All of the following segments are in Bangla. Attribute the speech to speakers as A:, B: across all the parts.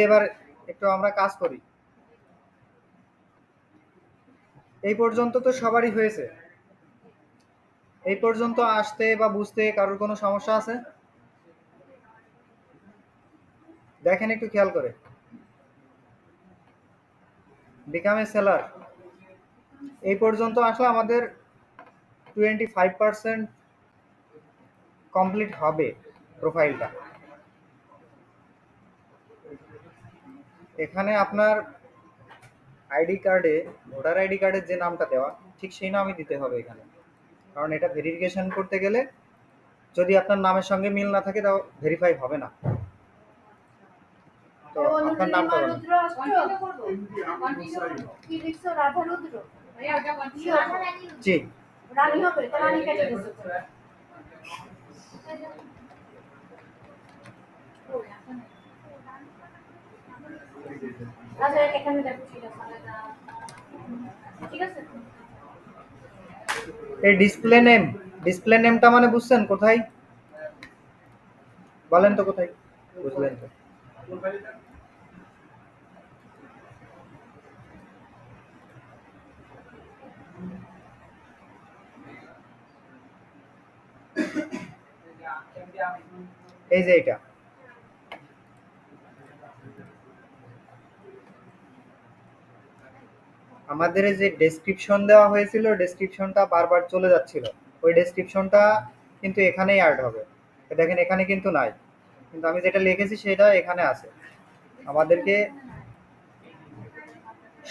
A: এবার একটু আমরা কাজ করি। এই পর্যন্ত তো সবারই হয়েছে। এই পর্যন্ত আসতে বা বুঝতে কারোর কোনো সমস্যা আছে? দেখেন একটু খেয়াল করে। বিকাম এ সেলার এই পর্যন্ত আসলে আমাদের 25% কমপ্লিট হবে প্রোফাইলটা। এখানে আপনার আইডি কার্ডে, ভোটার আইডি কার্ডের যে নামটা দেওয়া ঠিক সেই নামই দিতে হবে এখানে, কারণ এটা ভেরিফিকেশন করতে গেলে যদি আপনার নামের সঙ্গে মিল না থাকে তাও ভেরিফাই হবে না। তো আপনার নামটা বলুন। জি। এই ডিসপ্লে নেমটা মানে বুঝছেন কোথায়? বলেন তো কোথায়? বুঝলেন তো? এই যে এটা আমাদের যে ডেসক্রিপশন দেওয়া হয়েছিল, ডেসক্রিপশনটা বারবার চলে যাচ্ছিল। ওই ডেসক্রিপশনটা কিন্তু এখানেই অ্যাড হবে। দেখেন এখানে কিন্তু নাই, কিন্তু আমি যেটা লিখেছি সেটা এখানে আছে। আমাদেরকে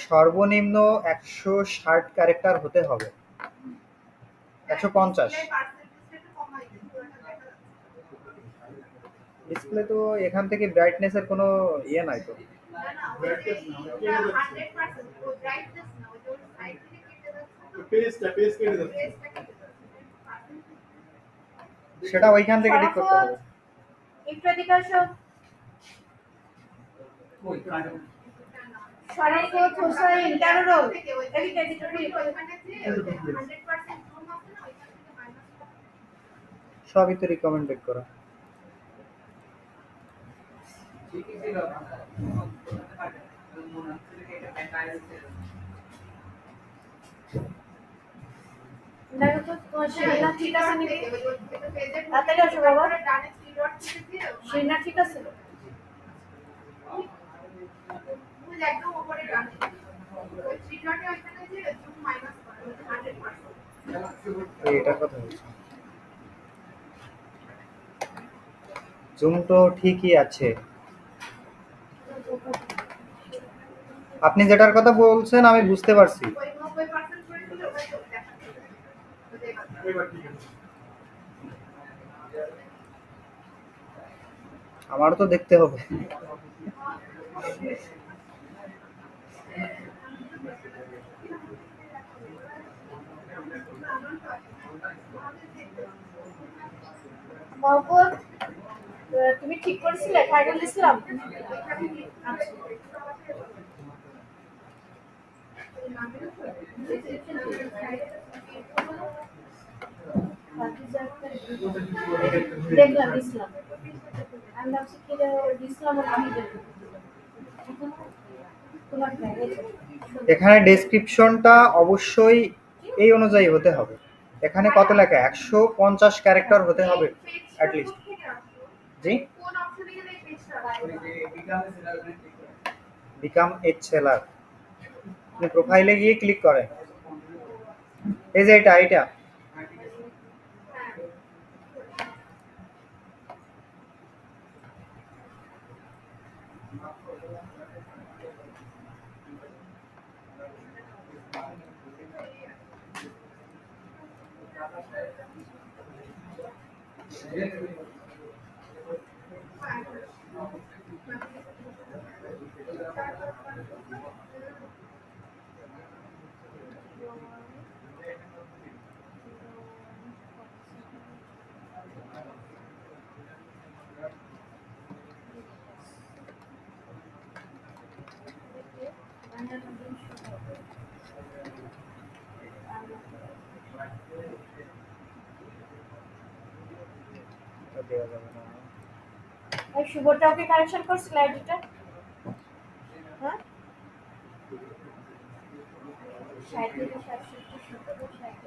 A: সর্বনিম্ন 160 ক্যারেক্টার হতে হবে। 150 ডিসপ্লে তো এখান থেকে ব্রাইটনেসের কোনো ইয়ে নাই তো। সেটা ওইখান থেকে ঠিক করতে হবে। সবই তো রিকমেন্ডেড করা। এটার কথা বলছি। জুম তো ঠিকই আছে। আপনি যেটার কথা বলছেন আমি বুঝতে পারছি। আমারও তো দেখতে হবে।
B: তুমি ঠিক করেছিলে খায়রুল ইসলাম? দেখলাম ইসলাম, আমি ভাবছি কি ইসলাম আমি
A: এখানে ডেসক্রিপশনটা অবশ্যই এই অনুযায়ী হতে হবে। এখানে কত লেখা? 150 ক্যারেক্টার হতে হবে at least. G, become a seller. আপনি প্রোফাইলে গিয়ে ক্লিক করেন। এই যে এটা
B: শুভটাও কি কারেকশন করছিল আইডিটা? 60 থেকে 67 70 60 থেকে 67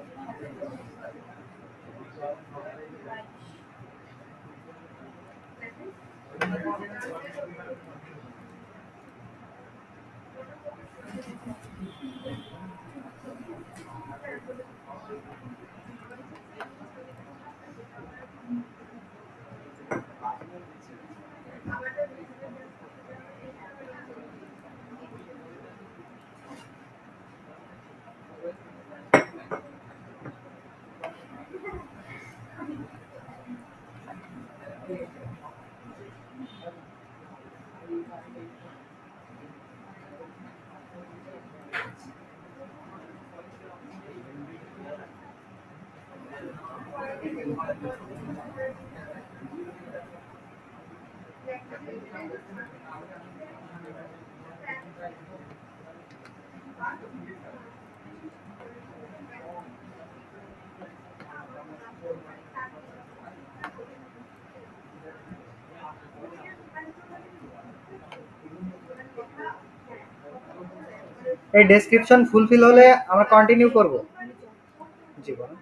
A: এই ডেসক্রিপশন ফুলফিল হলে আমরা কন্টিনিউ করব। জি বলুন।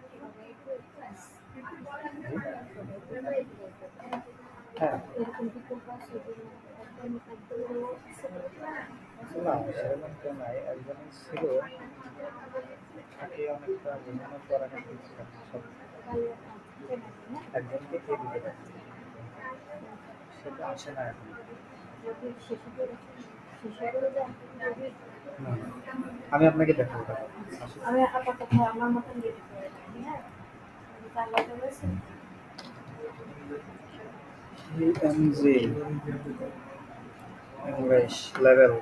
A: হ্যাঁ, না সেরকম কেউ নাই, একজন ছিল তাকে অনেকটা বিভিন্ন পড়ানো দিয়েছিল, সব একজনকে কে দিতে পারে, সেটা আসে না এখন। না, না, আমি আপনাকে দেখাবো টাকা।
B: আমি আপাতত আমার মতন রেডি করে রাখি, হ্যাঁ? কালারটা রয়েছে
A: EMG ইংলিশ লেভেল।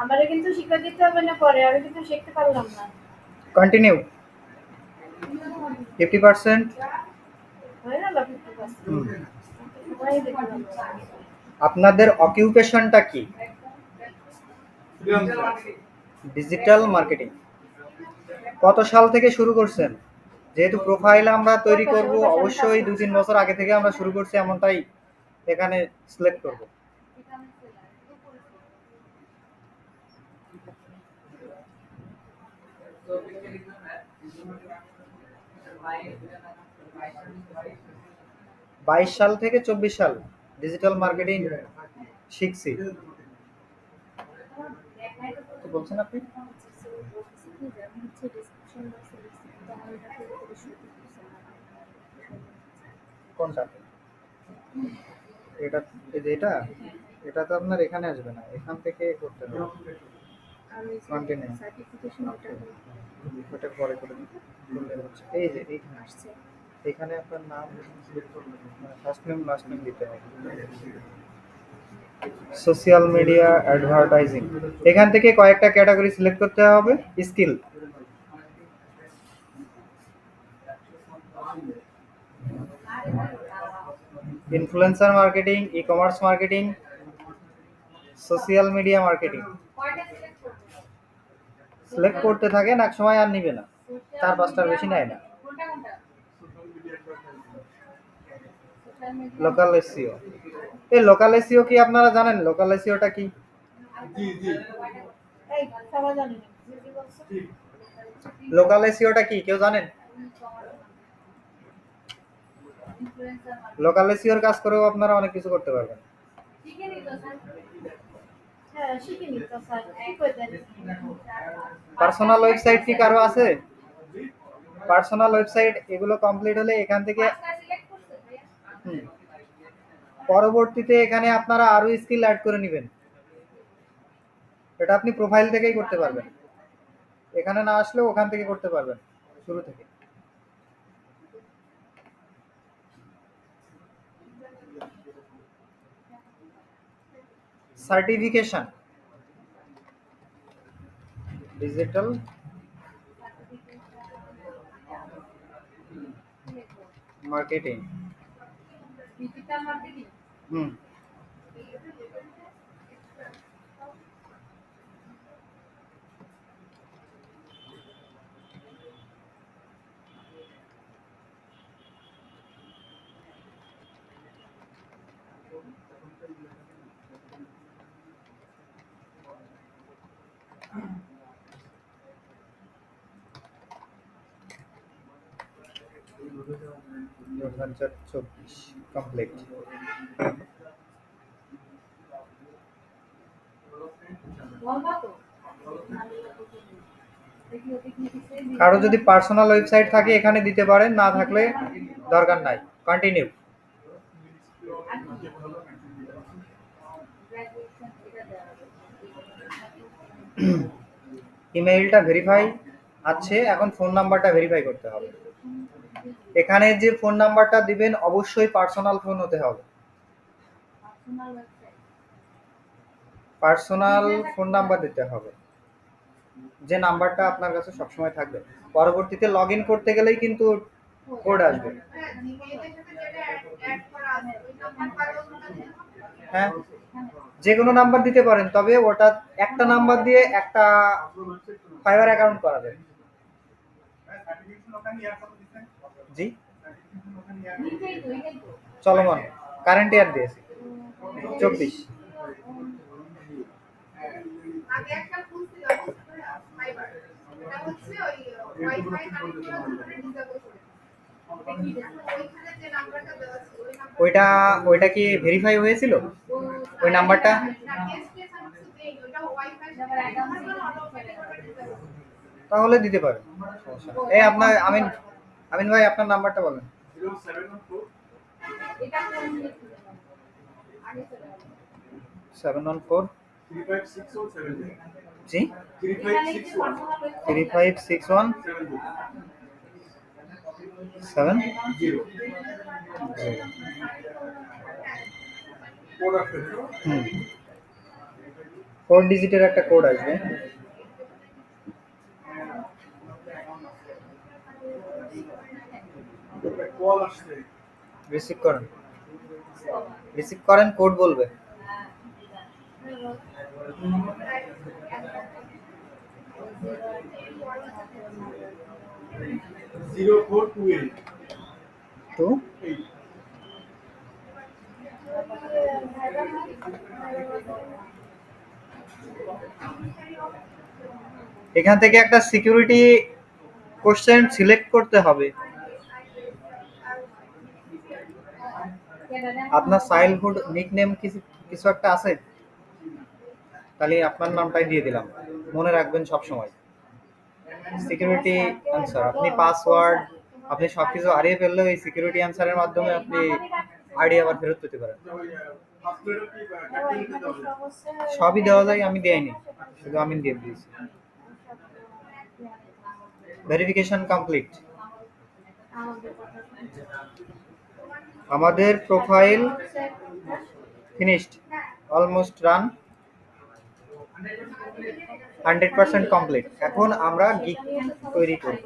B: আমারে কিন্তু শিক্ষা দিতে হবে না পরে, আমি কিন্তু শিখতে পারলাম না।
A: কন্টিনিউ 50%।
B: হয়ে গেল 50%? সবাই দেখতে পারলো।
A: আপনাদের অকিউপেশনটা কি? Digital marketing. কত সাল থেকে শুরু করছেন? যেহেতু প্রোফাইল আমরা তৈরি করব, অবশ্যই 2-3 বছর আগে থেকে আমরা শুরু করছি, এমনটাই এখানে সিলেক্ট করব। বাইশ সাল থেকে 24 সাল ডিজিটাল মার্কেটিং শিখছি। কি বলছেন আপনি? কোনটা? এটা, এই যে এটা, এটা তো আপনার এখানে আসবে না, এখান থেকে করতে হবে। কন্টিনিউ, ওটা পরে করে দিন। এই যে এইখানে আসছে, এখানে আপনার নাম, ফার্স্ট নেম লাস্ট নেম দিতে হবে। সোশ্যাল মিডিয়া অ্যাডভার্টাইজিং, এখান থেকে কয়েকটা ক্যাটাগরি সিলেক্ট করতে হবে। Skill, influencer marketing, e commerce marketing, social media marketing. Select করতে থাকেন, এক সময় আর নিবে না, 4-5টার বেশি নেয় না। লোকাল এসইও, এই লোকাল এসইও কি আপনারা জানেন? লোকাল এসইওটা কি?
B: এই সবাই জানে না। জি বলছো?
A: লোকাল এসইওটা কি কেউ জানেন? লোকাল এসইওর কাজ করেও আপনারা অনেক কিছু করতে পারবেন।
B: হ্যাঁ, শিখে নিতে স্যার। কি করে দেন?
A: পার্সোনাল ওয়েবসাইট কি কারো আছে? পার্সোনাল ওয়েবসাইট এগুলো কমপ্লিট হলে এখান থেকে হুম, পরবর্তীতে এখানে আপনারা আরো স্কিল অ্যাড করে নেবেন। এটা আপনি প্রোফাইল থেকেই করতে পারবেন, এখানে না আসলেও ওখান থেকে করতে পারবেন শুরু থেকে। Certification, digital marketing.
B: Digital marketing.
A: হুম, 2024 কমপ্লিট।
B: বলবা তো দেখি দেখি দিছে
A: কারো যদি পার্সোনাল ওয়েবসাইট থাকে এখানে দিতে পারেন, না থাকলে দরকার নাই, কন্টিনিউ।
B: গ্রাজুয়েশন এটা দেওয়া হবে
A: ইমেইলটা ভেরিফাই আছে, এখন ফোন নাম্বারটা ভেরিফাই করতে হবে। এখানে যে ফোন নাম্বারটা দিবেন অবশ্যই পার্সোনাল ফোন হতে হবে,
B: personal website
A: personal phone number দিতে হবে, যে নাম্বারটা আপনার কাছে সবসময় থাকবে। পরবর্তীতে লগ ইন করতে গেলেই কিন্তু কোড আসবে। হ্যাঁ, যে কোনো নাম্বার দিতে পারেন, তবে ওটা একটা নাম্বার দিয়ে একটা ফাইবার অ্যাকাউন্ট করা যায়। জি,
B: নিজেই তো এটাই তো
A: চলমান কারেন্ট ইয়ার দিয়েছি 24।
C: আগে একটা ফুল ছিল ফাইবার, এটা হচ্ছে ওই ওয়াইফাই কানেক্ট করার জন্য ডিসেবল করে ওইখানে যে নাম্বারটা দেওয়া ছিল ওই
A: ওইটা ওইটা কি ভেরিফাই হয়েছিল ওই নাম্বারটা?
C: ওইটা ওয়াইফাই
A: তাহলে দিতে পারেন, সমস্যা নেই। এই আপনার আমিন, আমিন ভাই আপনার নাম্বারটা বলেন।
B: এটা কোন আগে চলে যাবে
A: 714 জি
B: এখানে কি পার্সোনাল ওয়েবসাইট
A: 3561 7 হুম 4 ডিজিটের একটা কোড আসবে। রিসিভ করেন, রিসিভ করেন, কোড বলবে। তো এখান থেকে একটা সিকিউরিটি কোশ্চেন সিলেক্ট করতে হবে। আপনার চাইল্ডহুড নিকনেম কিছু কিছু একটা আছে, তাহলে আপনার নামটাই দিয়ে দিলাম, মনে রাখবেন সব সময়। সিকিউরিটি অ্যান্সার, আপনি পাসওয়ার্ড, আপনি সবকিছু হারিয়ে ফেললেও এই সিকিউরিটি অ্যান্সারের মাধ্যমে আপনি আইডি আবার ফেরত পেতে পারেন। সবই দেওয়া যায়, আমি দেইনি, শুধু আমি দিয়ে দিয়েছি। Verification complete. আমাদের প্রোফাইল ফিনিশড, অলমোস্ট রান, 100% কমপ্লিট। এখন আমরা গিগ তৈরি করব।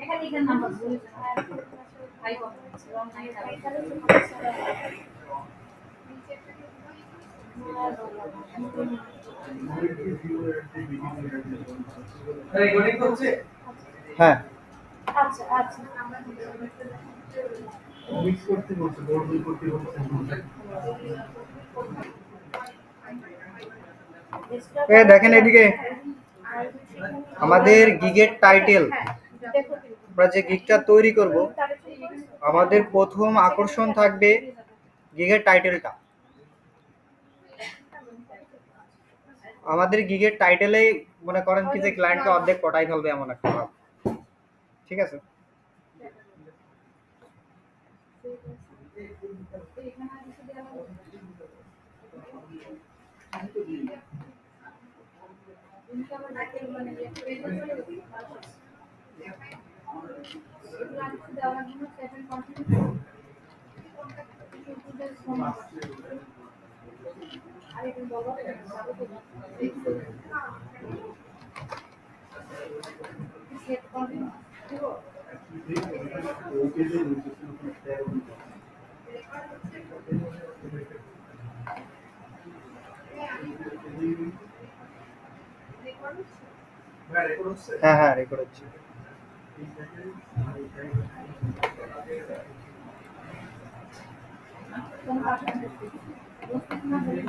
B: এখানে এখানে নাম্বার বলেছে ভাই কথা হচ্ছে অনলাইন
A: হ্যাঁ,
B: আচ্ছা আচ্ছা
D: মিক্স করতে বলছে, বড় করতে বলছে।
A: এ দেখেন এদিকে, আমাদের গিগের টাইটেল, আমরা যে গিগটা তৈরি করব, আমাদের প্রথম আকর্ষণ থাকবে গিগের টাইটেলটা। আমাদের গিগের টাইটেলেই মনে করেন কি যে ক্লায়েন্টকে অর্ধেক পটাই ফেলবে এমন একটা ভাব, ঠিক আছে? হ্যাঁ হ্যাঁ, রেকর্ড হচ্ছে।
B: কোনো কথা না উপস্থিত না হলে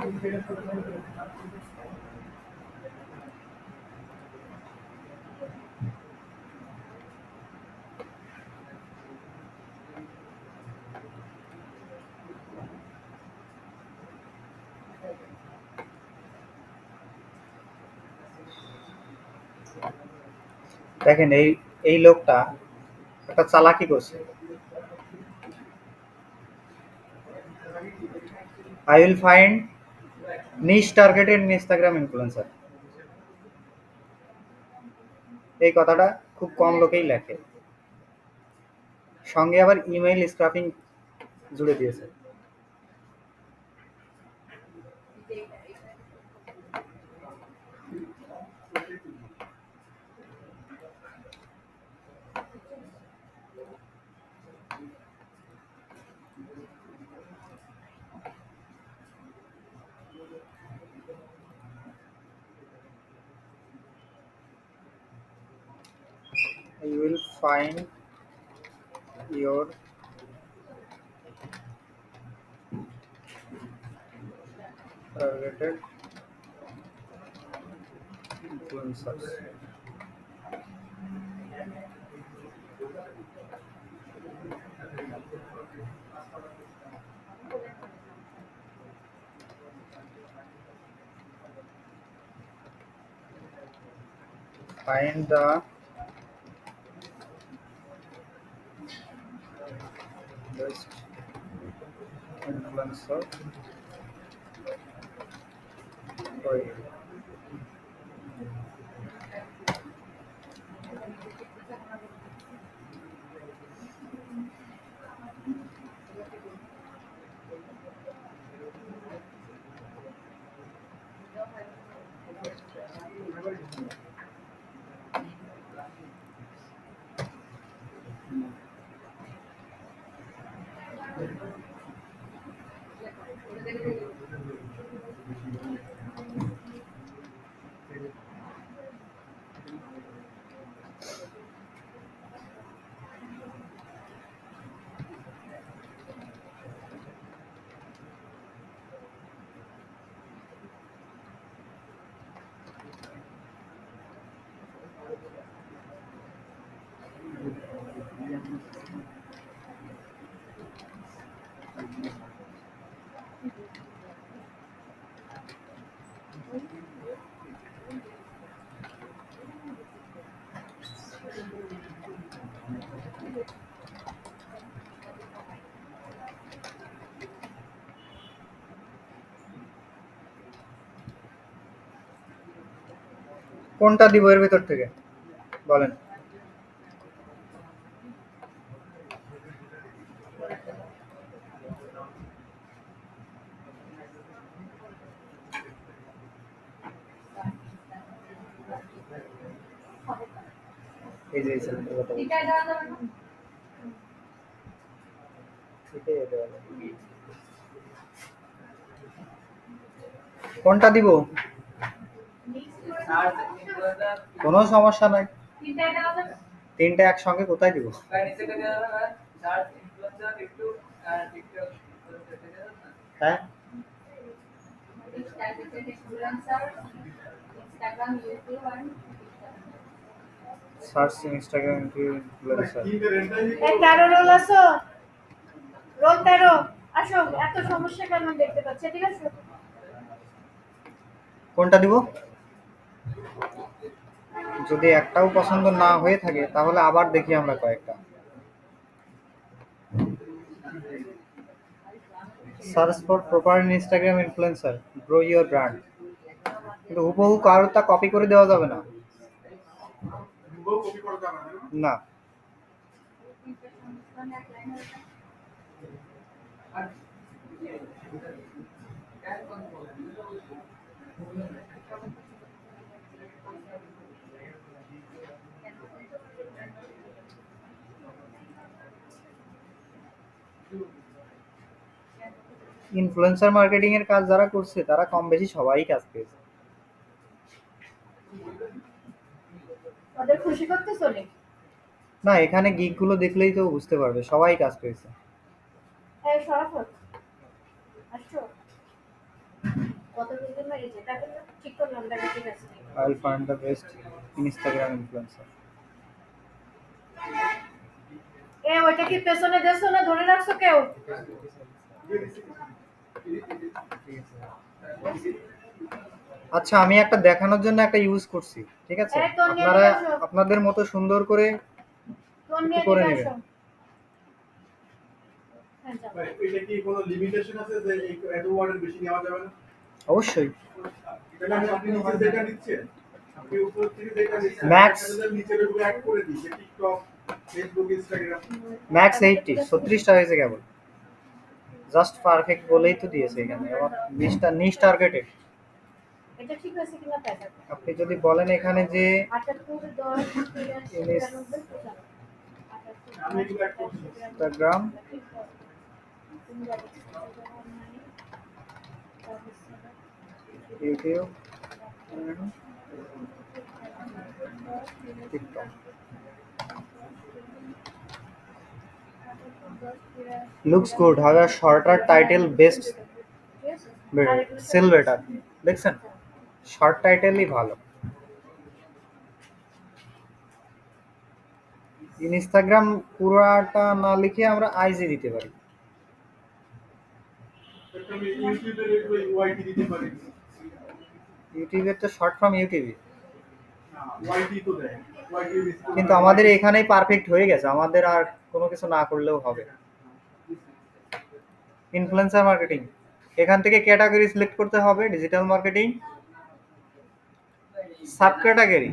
A: দেখেন এই এই লোকটা একটা চালাকি করছে। I will find niche targeted Instagram influencer, এই কথাটা খুব কম লোকেই লেখে, সঙ্গে আবার ইমেইল স্ক্রাপিং জুড়ে দিয়েছে। You will find your targeted influencers. Find the best influencer for you. কোনটা দিব এর ভিতর থেকে বলেন? এই যে এই ছেলেটার কথা বলছি।
B: টিকা দেওয়া যাবে না
A: এটাই দেওয়া যাবে। কোনটা দিব? কোনো সমস্যা নাই,
B: তিনটায় দেওয়া যাবে
A: তিনটা একসঙ্গে কোথায় দিব? হ্যাঁ,
B: ইনফ্লুয়েন্সার ইনস্টাগ্রাম ইউটিউব আর
A: সার্চ ইনস্টাগ্রাম ইনফ্লুয়েন্সার।
B: এই 13 রোল আসো রোল 13 আসো এত সমস্যা কেন দেখতে পাচ্ছি ঠিক আছে
A: কোনটা দিব? যদি একটাও পছন্দ না হয়ে থাকে তাহলে আবার দেখি আমরা কয়েকটা। Search for proper Instagram influencer, grow your brand. কিন্তু হুবহু কারোরটা কপি করে দেওয়া যাবে না। না, ইনফ্লুয়েন্সার মার্কেটিং এর কাজ যারা করছে তারা কম বেশি সবাই কাজ পেয়েছে।
B: ওদের খুশি করতে চলে
A: না, এখানে গিগ গুলো দেখলেই তো বুঝতে পারবে সবাই কাজ পেয়েছে।
B: এই সরাফত আসছো কত দিন মেরেছে তাকে ঠিক করলাম দেখো ঠিক আছে
A: I'll find the best Instagram influencer.
B: এ ওইটা কি পেছনে দেছো না ধরে রাখছো কেউ
A: আচ্ছা, আমি একটা দেখানোর জন্য একটা ইউজ করছি, ঠিক আছে?
B: এই তোর নিয়ে
A: আপনারা
B: এদিকে আসো
A: আপনাদের মতো সুন্দর করে
B: তোর
A: একটু
B: নিয়ে
A: করে
B: এদিকে
A: নেবেন।
B: আসো হ্যাঁ যাও
D: ভাই, এটা কি কোনো লিমিটেশন আছে যে এই এত ওয়ার্ডের বেশি নেওয়া যাবে না?
A: অবশ্যই।
D: তাহলে আপনি নিচে যেটা নিচ্ছেন, আপনি উপর থেকে যেটা নিচ্ছেন,
A: Max।
D: একটা যদি নিচের উপরে অ্যাড করে দিই, যে টিকটক, ফেসবুক, ইনস্টাগ্রাম।
A: ম্যাক্স 80 36টা হয়েছে কেবল। জাস্ট পারফেক্ট বলেই তো দিয়েছে এখানে। আবার নিচ টার্গেটেড।
B: এটা ঠিক আছে কিনা তাই দেখো
A: আপনি যদি বলেন এখানে যে
B: 78 10 83 92
D: আমি এগুলো অ্যাড করছি।
A: Instagram, YouTube, TikTok. Looks good. However, shorter title best sell better. দেখছেন? শর্ট টাইটেলই ভালো। ইনস্টাগ্রাম পুরাটা না লিখে আমরা আইজি দিতে পারি।
D: একটা আমি ইউটিউবের একটু ওয়াইটি দিতে পারি।
A: ইউটিউবের তো শর্ট ফর্ম ইউটিউবই।
D: না, ওয়াইটি তো দেয়। ওয়াইটি বেশি করে
A: কিন্তু আমাদের এখানেই পারফেক্ট হয়ে গেছে, আমাদের আর কোনো কিছু না করলেও হবে। ইনফ্লুয়েন্সার মার্কেটিং, এখান থেকে ক্যাটাগরি সিলেক্ট করতে হবে, ডিজিটাল মার্কেটিং, সাব ক্যাটাগরি।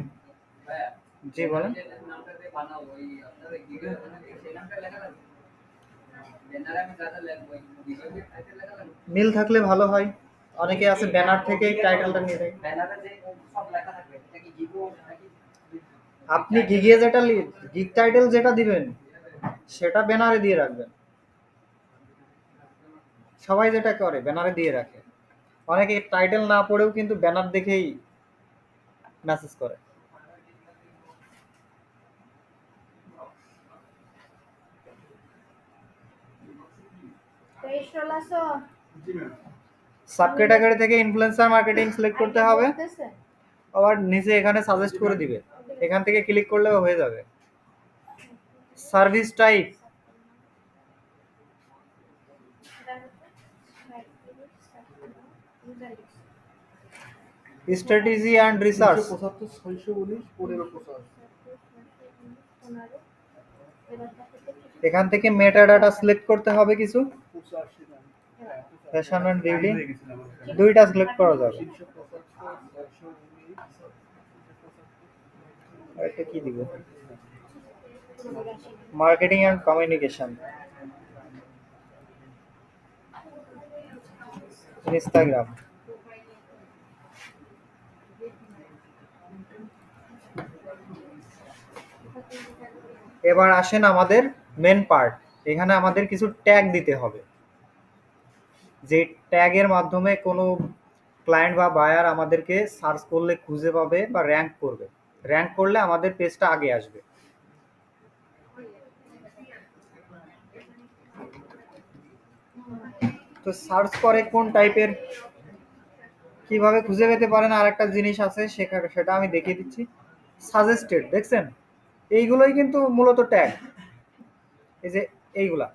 A: জি বলেন। মিল থাকলে ভালো হয়। অনেকে আছে ব্যানার থেকেই টাইটেলটা নিয়ে নেয়। আপনি গিগে যেটা গিগ টাইটেল যেটা দিবেন সেটা ব্যানারে দিয়ে রাখবেন। সবাই যেটা করে ব্যানারে দিয়ে রাখে। অনেকে টাইটেল না পড়েও কিন্তু ব্যানার দেখেই মেসেজ করে।
B: তেইশ চলাছো
D: জি ম্যাম।
A: সাব ক্যাটাগরি থেকে ইনফ্লুয়েন্সার মার্কেটিং সিলেক্ট করতে হবে। আবার নিচে এখানে সাজেস্ট করে দিবে, এখান থেকে ক্লিক করলেও হয়ে যাবে। Service type, strategy and research.
D: 375, 619, 1585।
A: এখান থেকে মেটা ডাটা সিলেক্ট করতে হবে কিছু।
D: 85 দাম। হ্যাঁ,
A: ফ্যাশন অ্যান্ড বিউটি
D: হয়ে গেছিল আমার কাছে।
A: দুইটা সিলেক্ট করা যাবে।
D: 375, 619,
A: এটা কি দিব? Marketing and communication, Instagram. এবার আসেন আমাদের মেন পার্ট। এখানে আমাদের কিছু ট্যাগ দিতে হবে, যে ট্যাগের মাধ্যমে কোনো ক্লায়েন্ট বা বায়ার আমাদেরকে সার্চ করলে খুঁজে পাবে বা র্যাঙ্ক করবে। র্যাঙ্ক করলে আমাদের পেজটা আগে আসবে। তো সার্চ করে কোন টাইপের, কিভাবে খুঁজে পেতে পারেন আর একটা জিনিস আছে সেটা আমি দেখিয়ে দিচ্ছি। সাজেস্টেড, দেখছেন? এইগুলোই কিন্তু মূলত ট্যাগ। এই যে এইগুলা,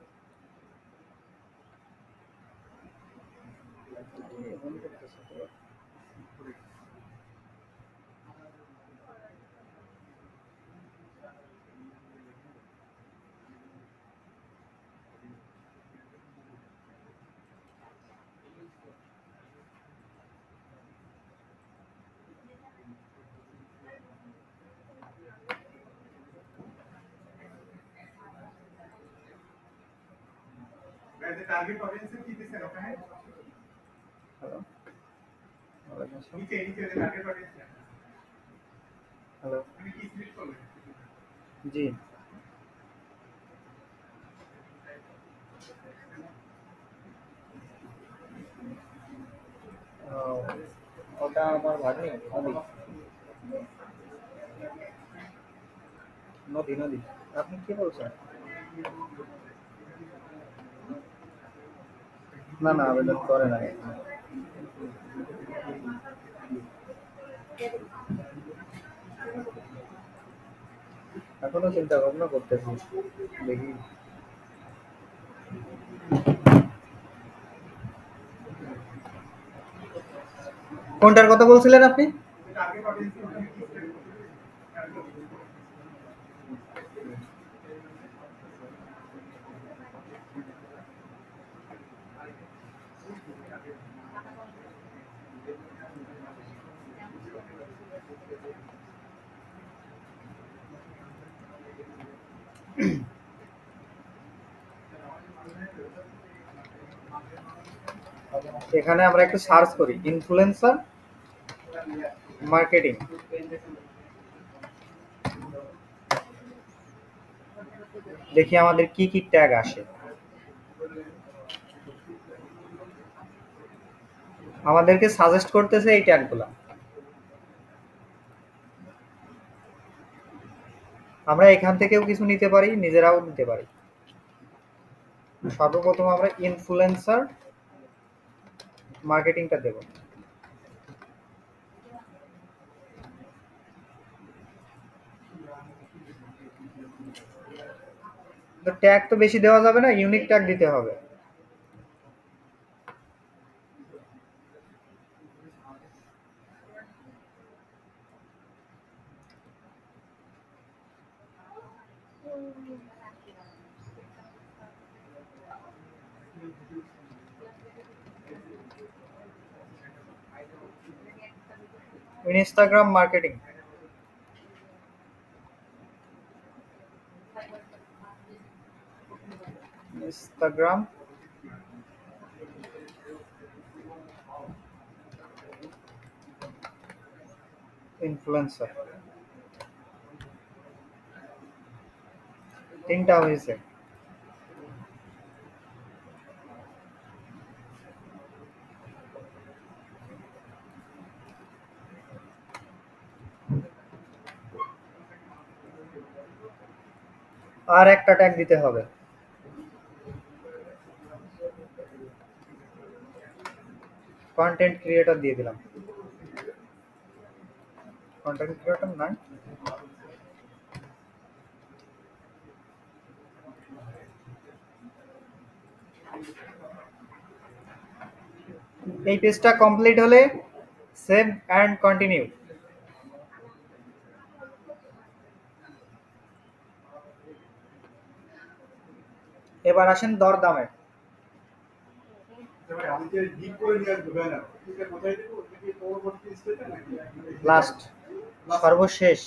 D: টার্গেট অডিয়েন্সের কি দিছেন ওখানে?
A: হ্যালো,
D: নিচে নিচে টার্গেট অডিয়েন্স।
A: হ্যালো,
D: আপনি কি সিলেক্ট করলেন?
A: জি। ওটা আমার ভাগ্নি। নদী, নদী, নদী। আপনি কি বলছেন? না না, আবেদন করে না। এখনো চিন্তা ভাবনা করতেছি, দেখি। কোনটার কথা বলছিলেন আপনি?
D: এটা আগে পাঠিয়েছি ওটা কি
A: এখানে আমরা একটু সার্চ করি ইনফ্লুয়েন্সার মার্কেটিং। দেখি আমাদের কি কি ট্যাগ আসে। আমাদেরকে সাজেস্ট করতেছে এই ট্যাগগুলো। আমরা এখান থেকেও কিছু নিতে পারি, নিজেরাও নিতে পারি। সর্বপ্রথম আমরা ইনফ্লুয়েন্সার মার্কেটিংটা দেব। তো ট্যাগ তো বেশি দেওয়া যাবে না, ইউনিক ট্যাগ দিতে হবে। Instagram marketing. ইনস্টাগ্রাম ইনফ্লুয়েন্সার, তিনটা হয়েছে। আর একটা ট্যাগ দিতে হবে। কন্টেন্ট ক্রিয়েটর দিয়ে দিলাম। কন্টেন্ট ক্রিয়েটর নাই, এই পেজটা কমপ্লিট হলে সেভ অ্যান্ড কন্টিনিউ। এবার আসেন দরদামে।
D: আমি যে ডিপ করে নিয়ে আসবো ব্যানার এটা কোথায় দেবো? এটা কি পরবর্তী স্টেপে নাকি
A: লাস্ট, সর্বশেষ।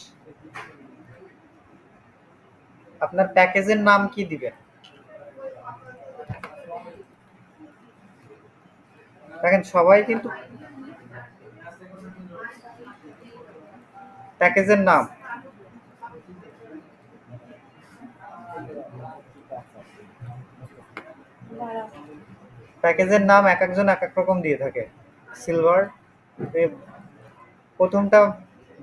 A: আপনার প্যাকেজের নাম কি দিবেন? দেখেন সবাই কিন্তু প্যাকেজের নাম, প্যাকেজের নাম এক একজন এক এক রকম দিয়ে থাকে। সিলভার, প্রথমটা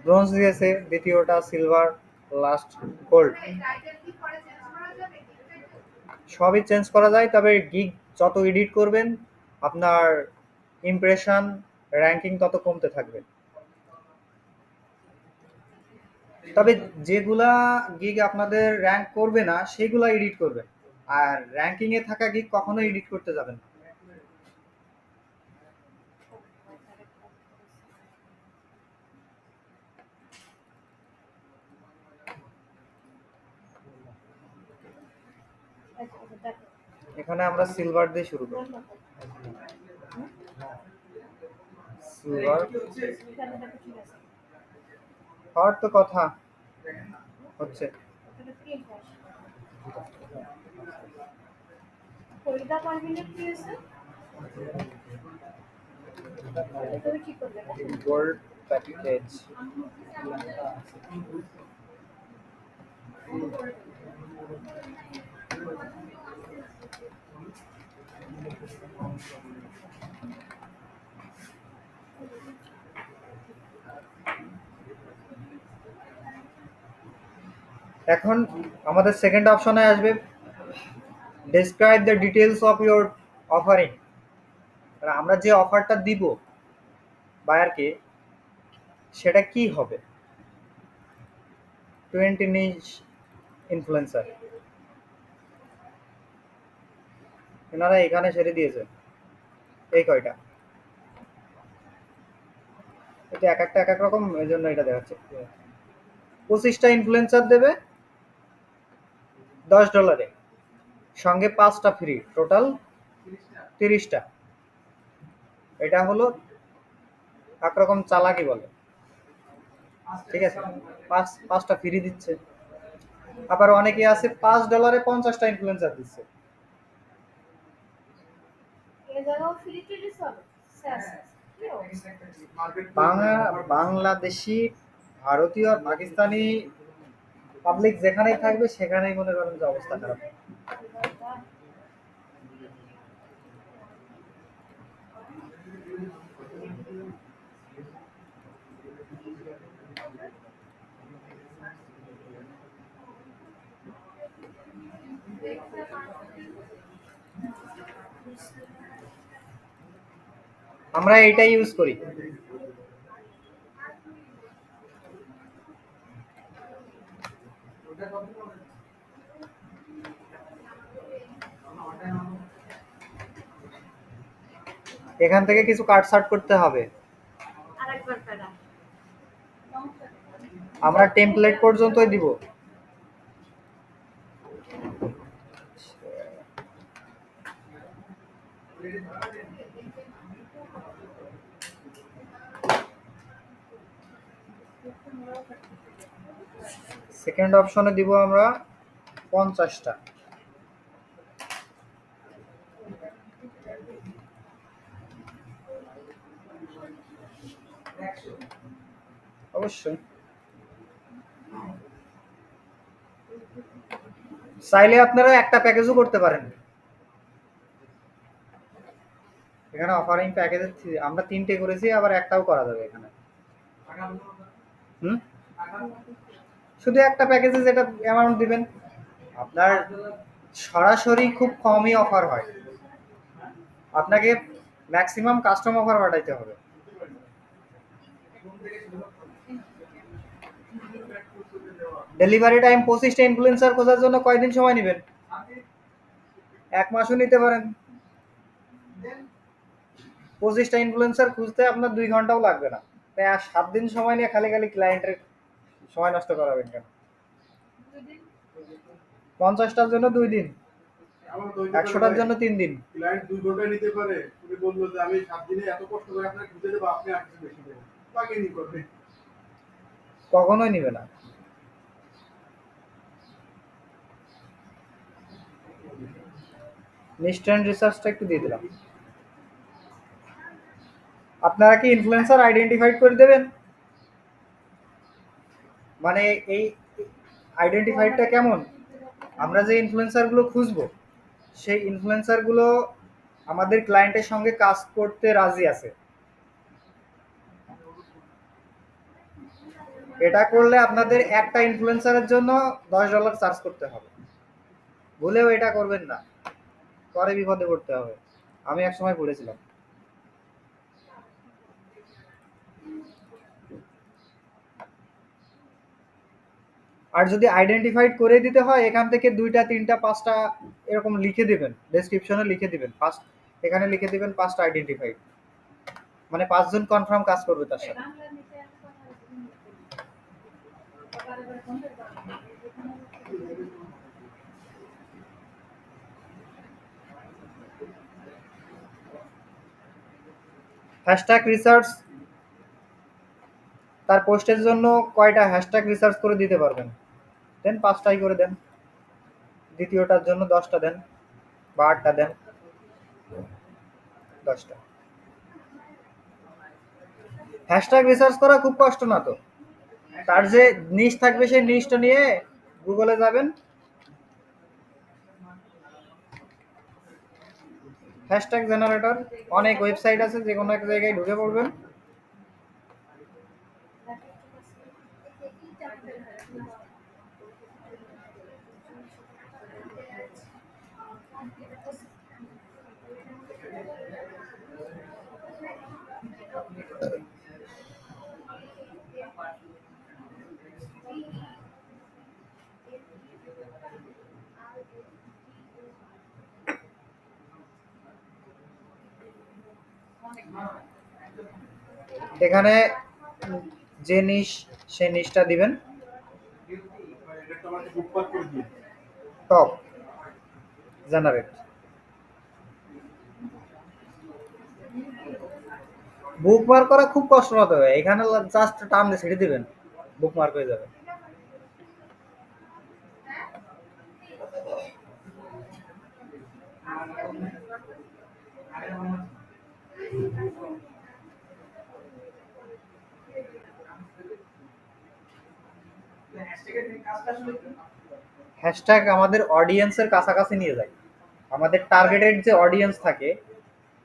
A: ব্রোঞ্জ দিয়েছে, দ্বিতীয়টা সিলভার, লাস্ট গোল্ড।
C: টাইটেল কি পরে চেঞ্জ করা যাবে কি?
A: সবই চেঞ্জ করা যায়, তবে গিগ যত এডিট করবেন আপনার ইমপ্রেশন র্যাঙ্কিং তত কমতে থাকবে। তবে যেগুলা গিগ আপনাদের র্যাঙ্ক করবে না সেগুলা এডিট করবেন, আর র্যাঙ্কিং এ থাকা গিগ কখনো এডিট করতে যাবেন না। এখানে আমরা সিলভার দিয়ে শুরু করি। সিলভার হওয়ার তো কথা হচ্ছে।
B: ফরিদা পারভিনের কি আছে? তুমি কি করবে?
A: Gold package. এখন আমাদের সেকেন্ড অপশনে আসবে describe the details of your offering. আর আমরা যে অফারটা দিব বায়ারকে সেটা কি হবে? 20 নিচ ইনফ্লুয়েন্সার এনারা এখানে ছেড়ে দিয়েছে এই কয়টা, এটা এক একটা এক এক রকম, এই জন্য এটা দেখাচ্ছে। 25টা ইনফ্লুয়েন্সার দেবে $10, সঙ্গে 5টা ফ্রি, টোটাল 30টা। এটা হলো একরকম চালাকি বলে, ঠিক আছে। 5টা ফ্রি দিচ্ছে। আবার অনেকে আছে $5 50টা ইনফ্লুয়েন্সার দিচ্ছে।
B: এ জায়গাও ফ্রি ট্রিট হবে স্যার কি অবস্থা?
A: বাংলাদেশি, ভারতীয় আর পাকিস্তানি পাবলিক যেখানেই থাকবে সেখানেই মনে করেন যে অবস্থা খারাপ। আমরা এইটাই ইউজ করি। এখান থেকে কিছু কাট সার্ট করতে হবে।
B: আরেকবার প্যারা
A: আমরা টেমপ্লেট পর্যন্তই দিব। সেকেন্ড অপশনে দিব আমরা 50টা। অবশ্যই চাইলে আপনারা একটা প্যাকেজও করতে পারেন। এখানে অফারিং প্যাকেজ আমরা 3টে করেছি, আবার একটাও করা যাবে এখানে। হুম, শুধু একটা প্যাকেজে যেটা অ্যামাউন্ট দিবেন আপনার, সরাসরি খুব কমই অফার হয়, আপনাকে ম্যাক্সিমাম কাস্টম অফার পাঠাইতে হবে। ডেলিভারি টাইম 25টা ইনফ্লুয়েন্সার খোঁজার জন্য কয়দিন সময় নেবেন? 1 মাসও নিতে পারেন। 25টা ইনফ্লুয়েন্সার খুঁজতে আপনার 2 ঘন্টাও লাগবে না। তাই আর 7 দিন সময় নিয়ে খালি খালি ক্লায়েন্টের সময় নষ্ট করাবেন কেন? 50টার জন্য 2 দিন, 100টার জন্য 3 দিন।
D: ক্লায়েন্ট 2 ঘন্টা নিতে পারে। উনি বললো যে আমি 7 দিনে এত কষ্ট করে আপনাকে খুঁজে দেবো, আপনি আর কিছু বেশি দেবেন, তাকে নি করবে।
A: কখনোই নিবে না। নিস্টেন্ট রিসার্চটা একটু দিয়ে দিলাম। আপনারা কি ইনফ্লুয়েন্সার আইডেন্টিফাইড করে দেবেন? মানে এই আইডেন্টিফাইডটা কেমন? আমরা যে ইনফ্লুয়েন্সারগুলো খুঁজবো সেই ইনফ্লুয়েন্সারগুলো আমাদের ক্লায়েন্টের সঙ্গে কাজ করতে রাজি আছে। এটা করলে আপনাদের একটা ইনফ্লুয়েন্সারের জন্য $10 চার্জ করতে হবে। ভুলেও এটা করবেন না, পরে বিপদে পড়তে হবে। আমি একসময় পড়েছিলাম। আর যদি আইডেন্টিফাইড করে দিতে হয়, এখান থেকে 2টা 3টা 5টা এরকম লিখে দিবেন, ডেসক্রিপশনে লিখে দিবেন, এখানে লিখে দিবেন 5টা আইডেন্টিফাইড, মানে 5 জন কনফার্ম কাজ করবে তার সাথে। হ্যাশট্যাগ রিসার্চ, তার পোস্টের জন্য কয়টা হ্যাশট্যাগ রিসার্চ করে দিতে পারবেন? দেন 5টাই করে দেন। দ্বিতীয়টার জন্য 10টা দেন বা 8টা দেন, 10টা। হ্যাশট্যাগ রিসার্চ করা খুব কষ্ট না তো। তার যে নিশ থাকবে সেই নিশটা নিয়ে গুগলে যাবেন, হ্যাশট্যাগ জেনারেটর, অনেক ওয়েবসাইট আছে, যে কোনো এক জায়গায় ঢুকে পড়বেন। এখানে যে নিশ সে নিশটা দিবেন
D: এটা আমাকে বুক পার করে দিন।
A: Top generate. বুক মার্ক করা খুব কষ্ট হতে হবে, এখানে জাস্ট টার্ম ছেড়ে দিবেন, বুক মার্ক হয়ে যাবে। হ্যাশট্যাগ আমাদের অডিয়েন্সের কাছাকাছি নিয়ে যায়, আমাদের টার্গেটেড যে অডিয়েন্স থাকে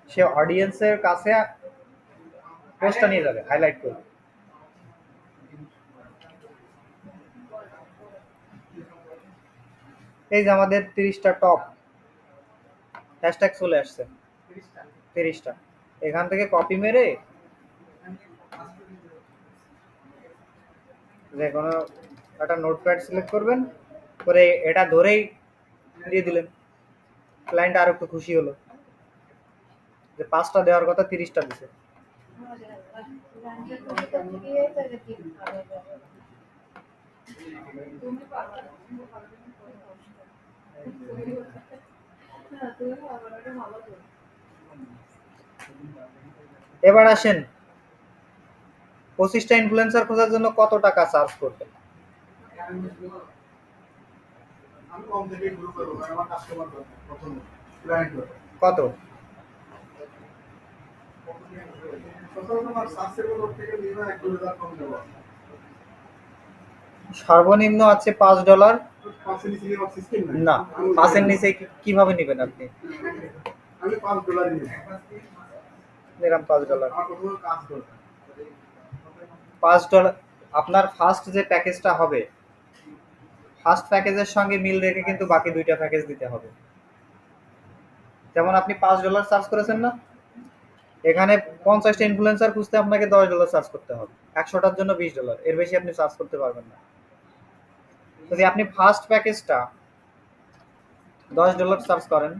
A: সে অডিয়েন্সের কাছে পোস্টটা নিয়ে যাবে, হাইলাইট করবে। এই যে আমাদের 30টা টপ হ্যাশট্যাগ চলে আসছে, 30টা। এখান থেকে কপি মেরে যে কোনো একটা নোটপ্যাড সিলেক্ট করবেন, করে এটা ধরেই দিয়ে দিলেন, ক্লায়েন্ট আর একটু খুশি হলো যে 5টা দেওয়ার কথা 30টা দিছে। এবার আসেন 25টা ইনফ্লুয়েন্সার খোঁজার জন্য কত টাকা চার্জ করবেন।
D: আমি কম থেকে শুরু করবো, কারণ আমার কাস্টমার দরকার প্রথমে, ক্লায়েন্ট দরকার।
A: কত?
D: সচরাচর আমার সাবসের উপর থেকে মিনিমাম 1-2 হাজার কম দেবো।
A: সর্বনিম্ন আছে $5।
D: পাঁচের নিচে নেওয়ার সিস্টেম নাই।
A: না, 5-এর নিচে কিভাবে নেবেন আপনি?
D: আমি $5 নিই।
A: নিলাম $5।
D: আমার প্রথমে কাজ দরকার।
A: $5 আপনার ফার্স্ট যে প্যাকেজটা হবে, ফার্স্ট প্যাকেজের সঙ্গে মিল রেখে কিন্তু বাকি 2টা প্যাকেজ দিতে হবে। যেমন আপনি $5 চার্জ করেছেন না, এখানে 50টা ইনফ্লুয়েন্সার খুঁজতে আপনাকে $10 চার্জ করতে হবে, 100টার জন্য $20, এর বেশি আপনি চার্জ করতে পারবেন না। যদি আপনি ফার্স্ট প্যাকেজটা $10 চার্জ করেন,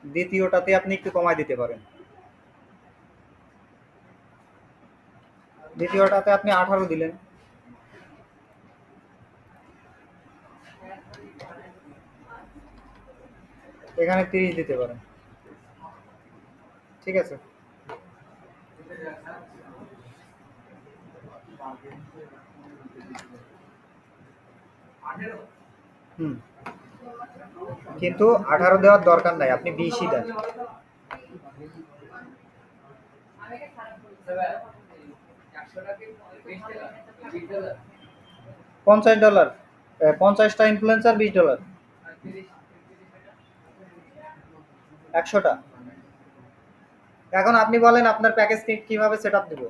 A: দ্বিতীয়টাতে আপনি একটু কমায় দিতে পারেন, দ্বিতীয়টাতে আপনি 18 দিলেন, এখানে 30 দিতে পারেন। ঠিক আছে? হুম, কিন্তু 18 দেওয়ার দরকার নাই, আপনি 20ই দেন। $50, 50টা ইনফ্লুয়েন্সার $20, 100টা। এখন আপনি বলেন আপনার প্যাকেজ কিভাবে সেট আপ দিব।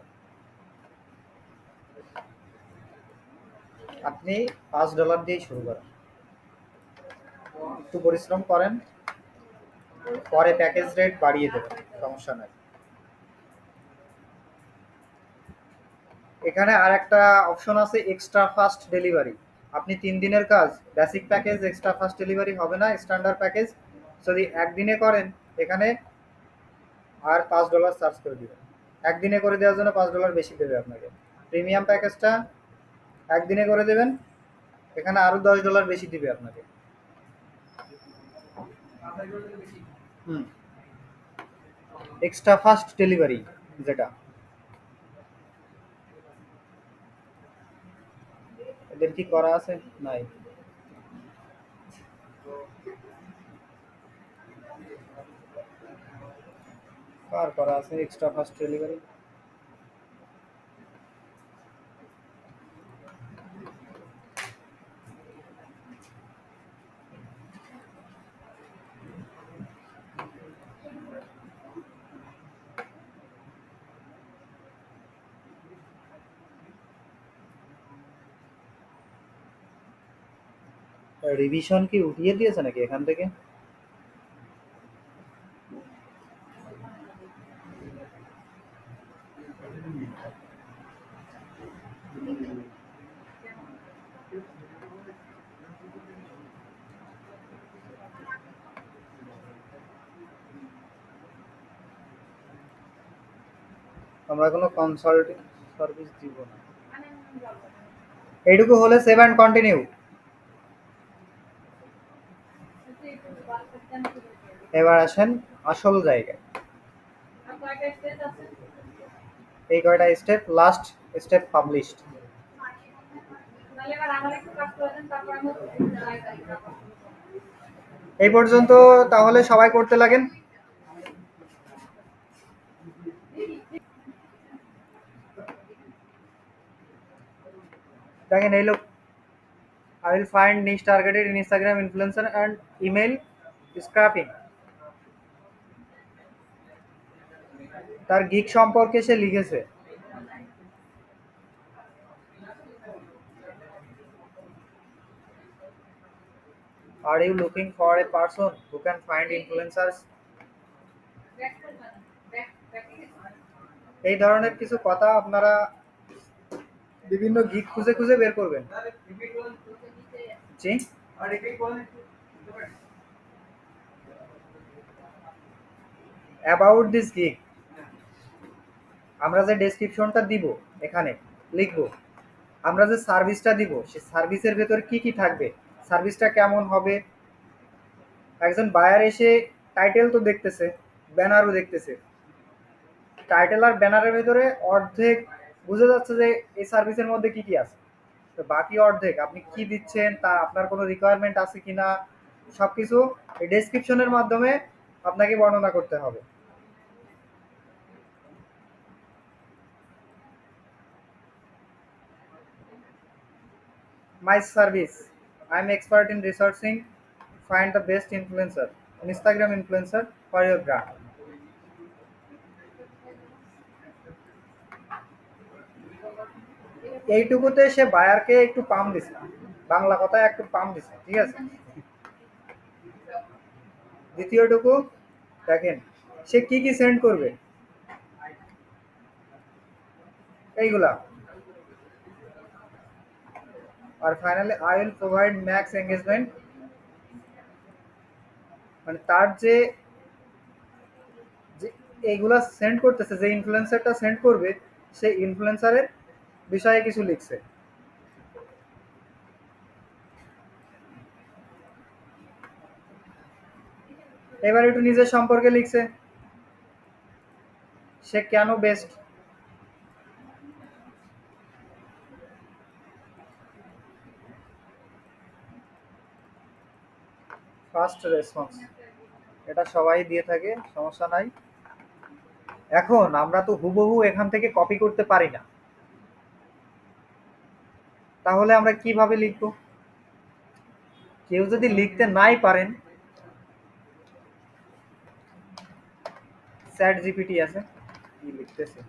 A: আপনি $5 দিয়েই শুরু করেন, একটু পরিশ্রম করেন, পরে প্যাকেজ রেট বাড়িয়ে দেবেন, সমস্যা নাই। এখানে আর একটা অপশন আছে, এক্সট্রা ফাস্ট ডেলিভারি। আপনি 3 দিনের কাজ, basic package extra fast delivery হবে না, স্ট্যান্ডার্ড প্যাকেজ যদি একদিনে করেন এখানে আর $5 চার্জ করে দিবেন। একদিনে করে দেওয়ার জন্য $5 বেশি দেবে আপনাকে। প্রিমিয়াম প্যাকেজটা একদিনে করে দেবেন, এখানে আরো $10 বেশি দিবে আপনাকে। হুম, এক্সট্রা ফাস্ট ডেলিভারি যেটা, এদের কি করা আছে? নাই। কার করা আছে এক্সট্রা ফাস্ট ডেলিভারি? রিভিশন কি উঠিয়ে দিয়েছে নাকি এখান থেকে? আমরা কোনো কনসাল্টিং সার্ভিস দিব না। এইটুকু হলে সেভ অ্যান্ড কন্টিনিউ। এবার আসেন আসল জায়গায়। এই কয়টা স্টেপ, লাস্ট স্টেপ পাবলিশড। এই পর্যন্ত তাহলে সবাই করতে লাগেন। দেখেন এই লোক, I will find niche targeted in Instagram influencer and email scrapping। তার গিগ সম্পর্কে সে লিখেছে। Are you looking for a person who can find influencers? এই ধরনের কিছু কথা আপনারা বিভিন্ন গিগ খুঁজে খুঁজে বের করবেন। জি, অ্যাবাউট দিস গিগ আমরা যে ডেসক্রিপশনটা দিব এখানে লিখব, আমরা যে সার্ভিসটা দিব সেই সার্ভিসের ভেতর কি কি থাকবে, সার্ভিসটা কেমন হবে। একজন বায়ার এসে টাইটেল তো দেখতেছে, ব্যানারও দেখতেছে, টাইটেল আর ব্যানারের ভেতরে অর্ধেক বুঝে যাচ্ছে যে এই সার্ভিসের মধ্যে কি কি আছে, তো বাকি অর্ধেক আপনি কি দিচ্ছেন, তা আপনার কোনো রিকোয়ারমেন্ট আছে কিনা, সবকিছু এই ডেসক্রিপশনের মাধ্যমে আপনাকে বর্ণনা করতে হবে। My service, I am expert in researching, find the best influencer, Instagram influencer for your brand। এইটুকুতে সে বায়ারকে একটু পাম দিছে, বাংলা কথায় একটু পাম দিছে, ঠিক আছে। দ্বিতীয়টুকু দেখেন সে কি কি সেন্ড করবে, এইগুলা। আর finally I will provide max engagement, মানে তার যে যে এইগুলা সেন্ড করতেছে, যে ইনফ্লুয়েন্সারটা সেন্ড করবে সেই ইনফ্লুয়েন্সারের বিষয়ে কিছু লিখছে। এবার একটু নিজের সম্পর্কে লিখছে, সে কেন বেস্ট, ফার্স্ট রেসপন্স, এটা সবাই দিয়ে থাকে, সমস্যা নাই। এখন আমরা তো হুবহু এখান থেকে কপি করতে পারি না, তাহলে আমরা কিভাবে লিখব? কেউ যদি লিখতে নাই পারেন, চ্যাট জিপিটি আছে, কি লিখতেছে।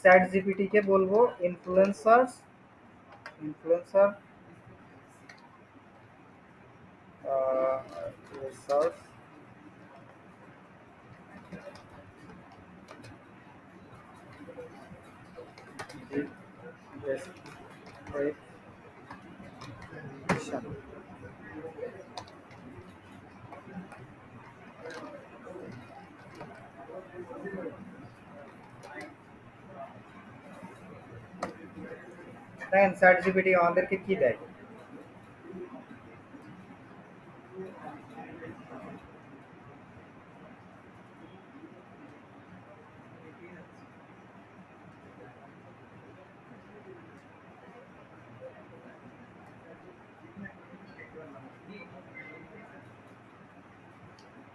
A: চ্যাট জিপিটি কে বলবো ইনফ্লুয়েন্সার রিসার্চ ডেসক্রিপশন। দেখেন চ্যাট জিপিটি আমাদেরকে কি দেয়।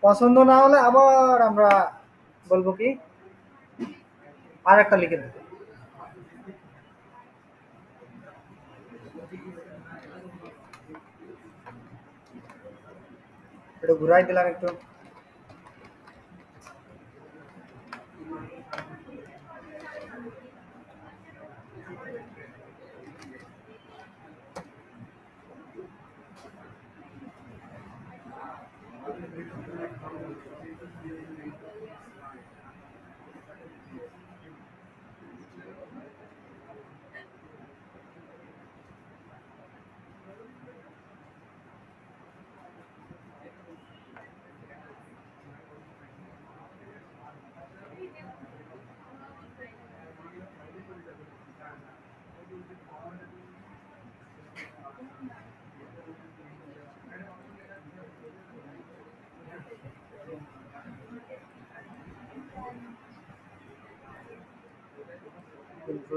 A: পছন্দ না হলে আবার আমরা বলবো কি আর একটা লিখে দেব। একটু ঘুরাই দিলাম একটু।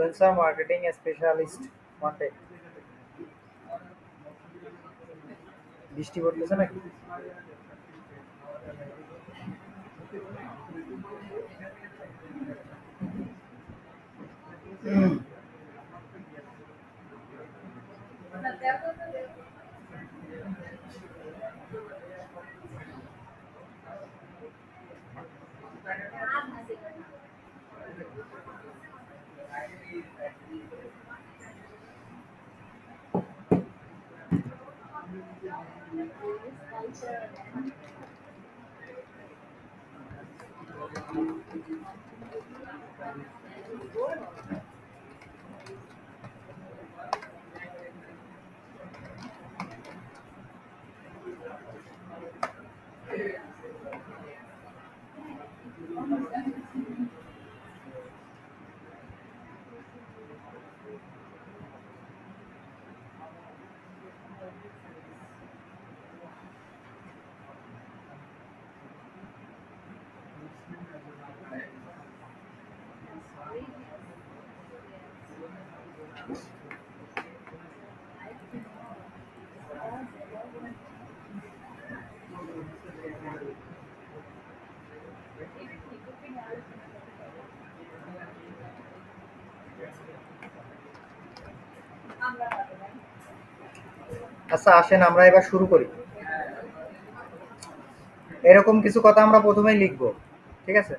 A: Influencer marketing specialist wanted. বৃষ্টি পড়তেছে নাকি? আচ্ছা আসেন আমরা এবার শুরু করি। এরকম কিছু কথা আমরা প্রথমেই লিখবো, ঠিক আছে?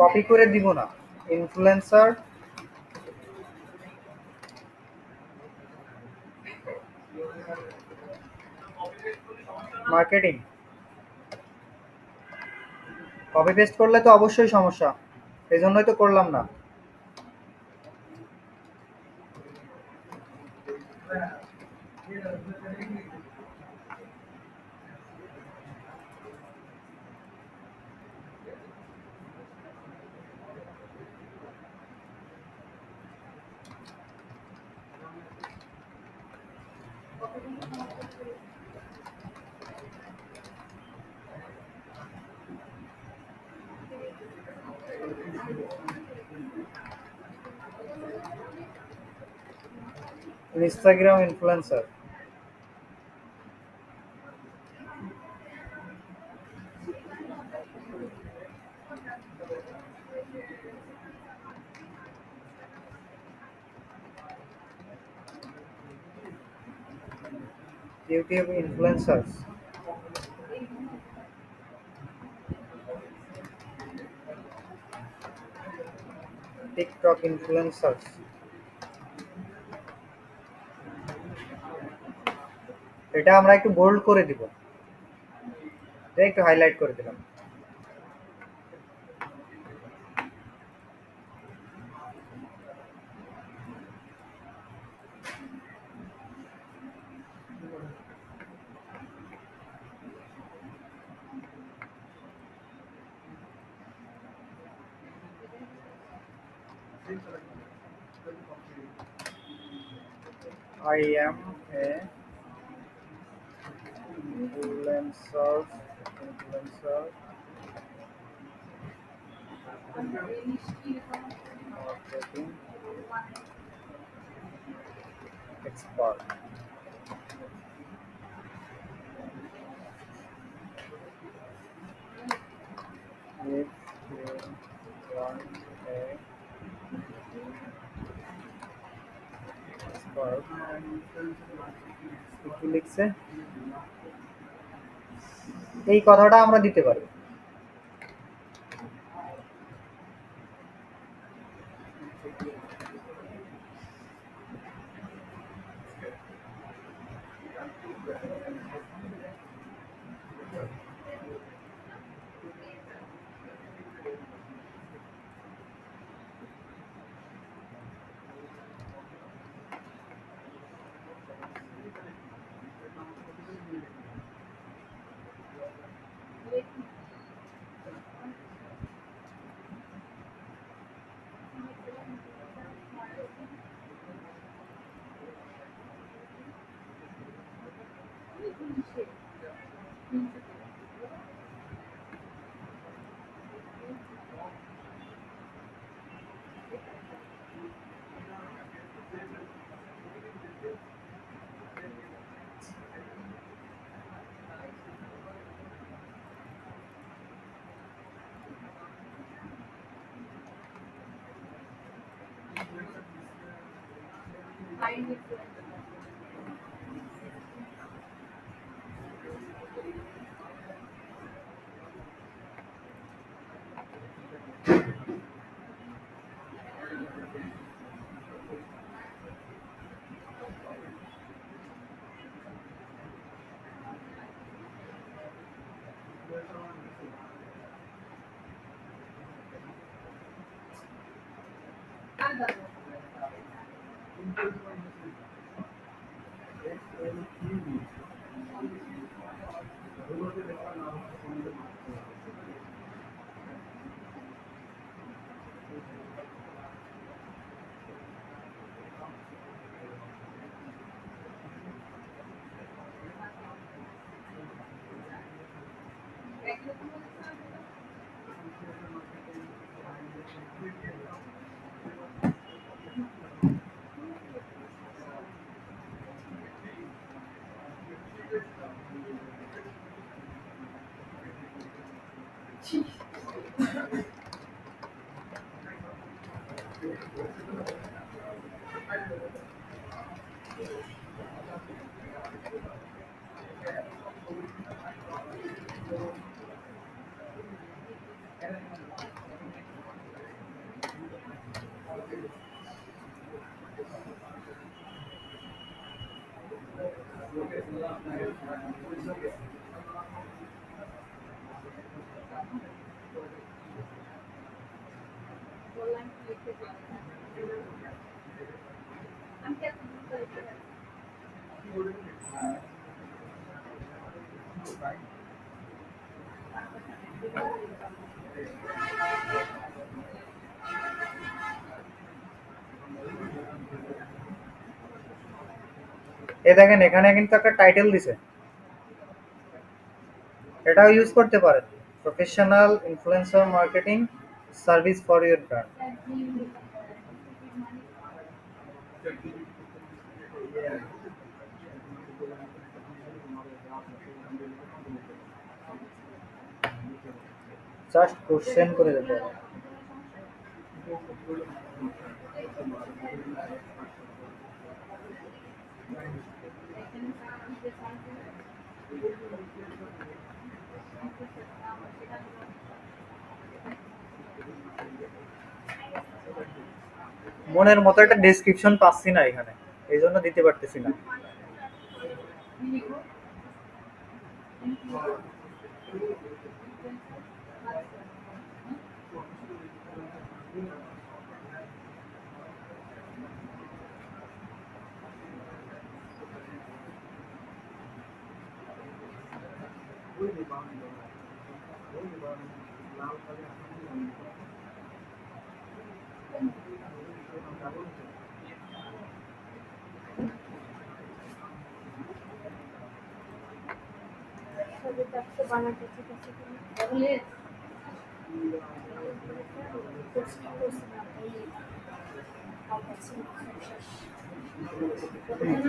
A: কপি করে দিব না। Influencer marketing. কপি পেস্ট করলে তো অবশ্যই সমস্যা, এই জন্যই তো করলাম না। Instagram influencer. YouTube influencers. TikTok influencers. এটা আমরা একটু বোল্ড করে দিব, এটা একটু হাইলাইট করে দিলাম। I am a influencer marketing expert. If you want a expert, কি লিখছে? এই কথাটা আমরা দিতে পারি। এ দেখেন এখানে কিন্তু একটা টাইটেল দিছে, এটাও ইউজ করতে পারেন। Professional influencer marketing service for your brand. Just question করে যেতে হবে। মনের মতো একটা ডেসক্রিপশন পাচ্ছি না এখানে, এই জন্য দিতে পারতেছি না।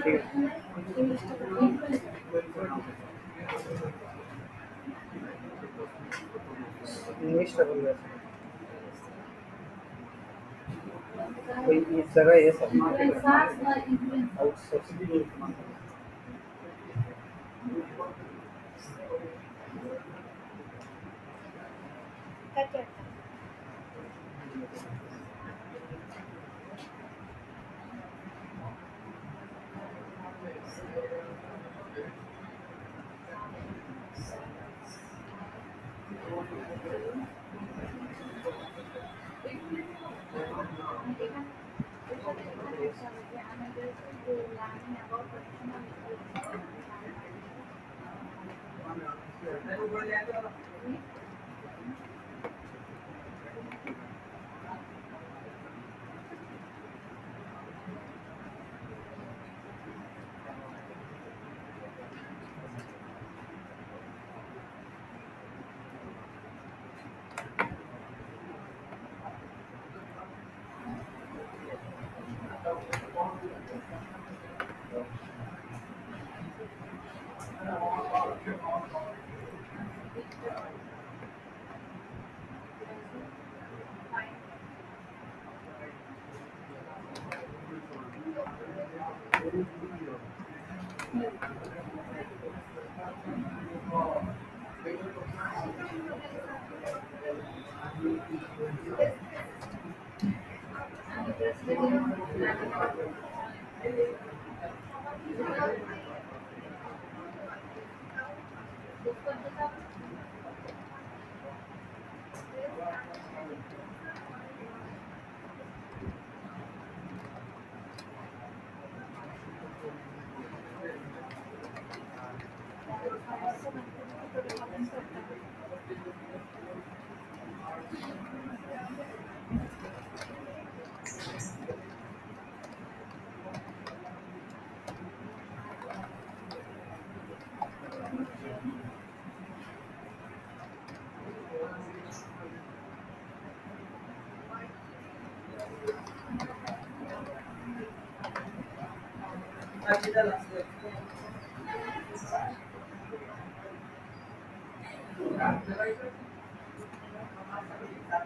A: ঠিক আছে, ইংলিশটা বলবে ওই इस जगह ये सब आउटसोर्सिंग।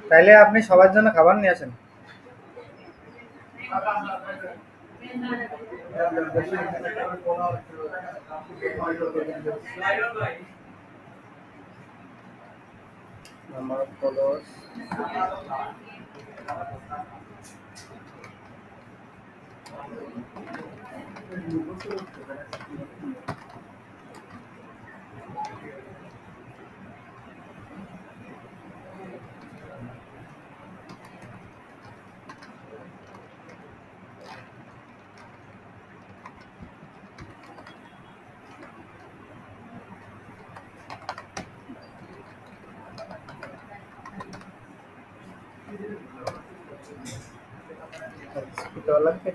A: তাইলে আপনি সবার জন্য খাবার নিয়ে আসেন। আমার খোলস। এটা লাগবে।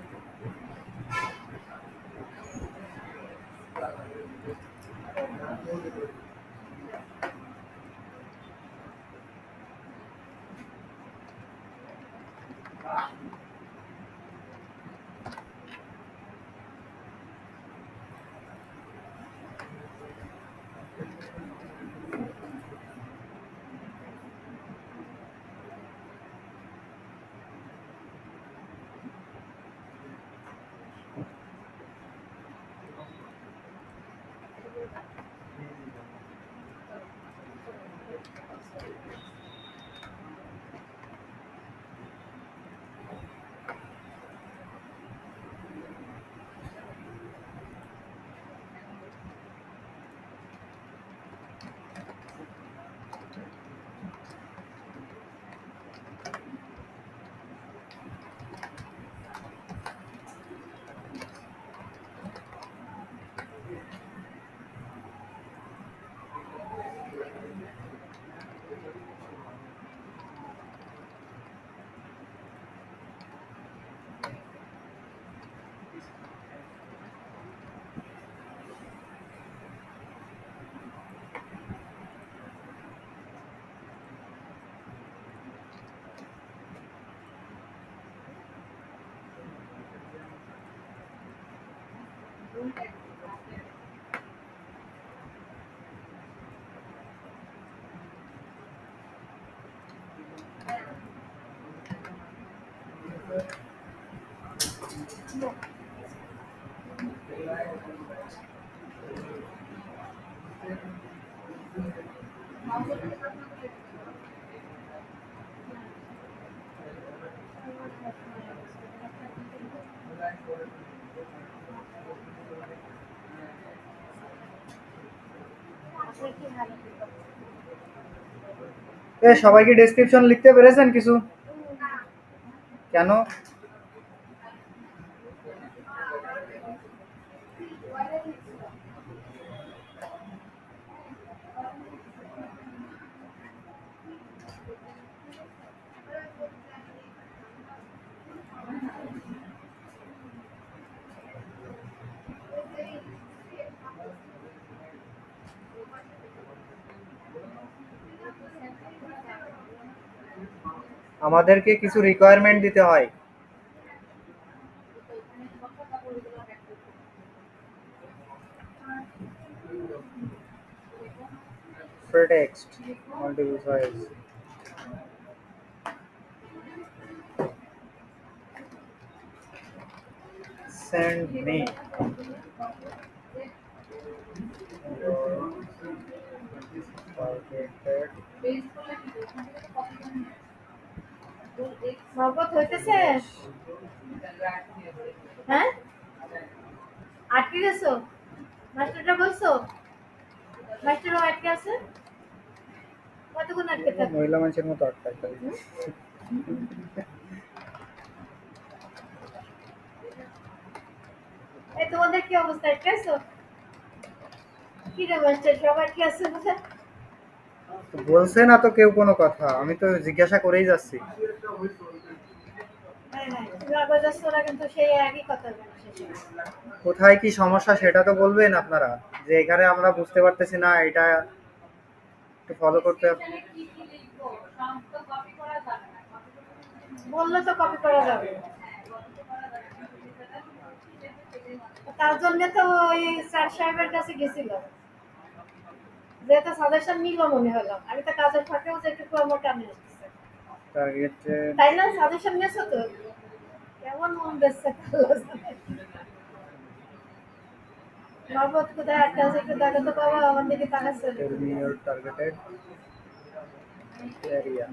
A: সবাই কি ডেসক্রিপশন লিখতে পেরেছেন কিছু? কেন? আমাদেরকে কিছু রিকোয়ারমেন্ট দিতে হয়। Full text, multiple choice. Send me your targeted
B: মহব্বত হইতেছে? হ্যাঁ, আটকে গেছো? মাস্টারটা বলছো? মাস্টারও আটকে আছে? কতক্ষণ আটকে থাকবে?
A: মহিলা মানুষের মতো আটকায় খালি।
B: এই তোমাদের কি অবস্থা, আটকে আছো? কি রে মাস্টার, সব আটকে আছে বুঝে?
A: তো বলছে না তো কেউ কোনো কথা, আমি তো জিজ্ঞাসা করেই যাচ্ছি।
B: হ্যাঁ হ্যাঁ, তুমি আগে যাচ্ছ, ওরা কিন্তু সেই একই কথা বলে শেষে।
A: কোথায় কি সমস্যা সেটা তো বলবেন আপনারা, যে এখানে আমরা বুঝতে পারতেছি না, এটা একটু ফলো করতে হবে।
B: বললে তো কপি করা যাবে। তার জন্য তো ওই স্যার সাহেবের কাছে গেছিল, যেহেতু সাজেশন নিল মনে হলো। আমি তো কাজের ফাঁকেও যেটুকু আমার কানে এসেছে,
A: টার্গেটে
B: তাই না? সাজেশন নিয়েছো তো? কেমন মন দিচ্ছে আল্লাহ জানে। নগদ কোথায় আটকে আছে একটু দেখো তো বাবা, আমার দিকে তাকাচ্ছে।
A: Tell me your targeted area.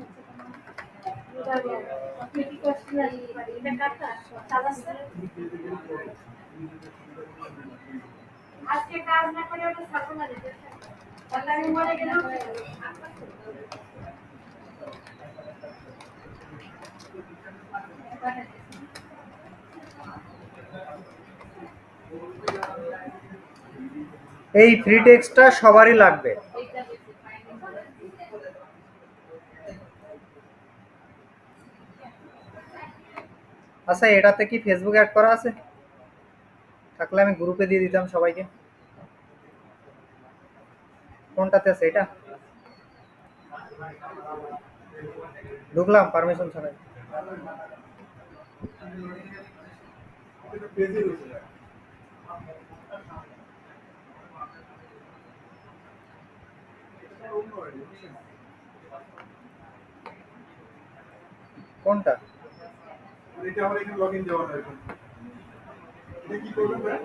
B: আপনি কি কোশ্চেন আসতে পারি? এটা কাটা চালাচ্ছে। আজকে কাজ না করে ওটা ছাড়বো না রে। তাহলে আমি মরে গেলেও কি হবে?
A: এই ফ্রি টেক্সটটা সবারই লাগবে। আচ্ছা, এটাতে কি ফেসবুক অ্যাড করা আছে? থাকলে আমি গ্রুপে দিয়ে দিতাম সবাইকে। কোনটাতে আছে এটা? ঢুকলাম পারমিশন ছাড়াই।
D: এটা পেজে রয়েছে। এটা অন্য আইডি, বুঝছেন?
A: কোনটা?
D: আর এটা আমার এখানে লগইন দেওয়া নাই এখন। এটা কি করবেন ভাই?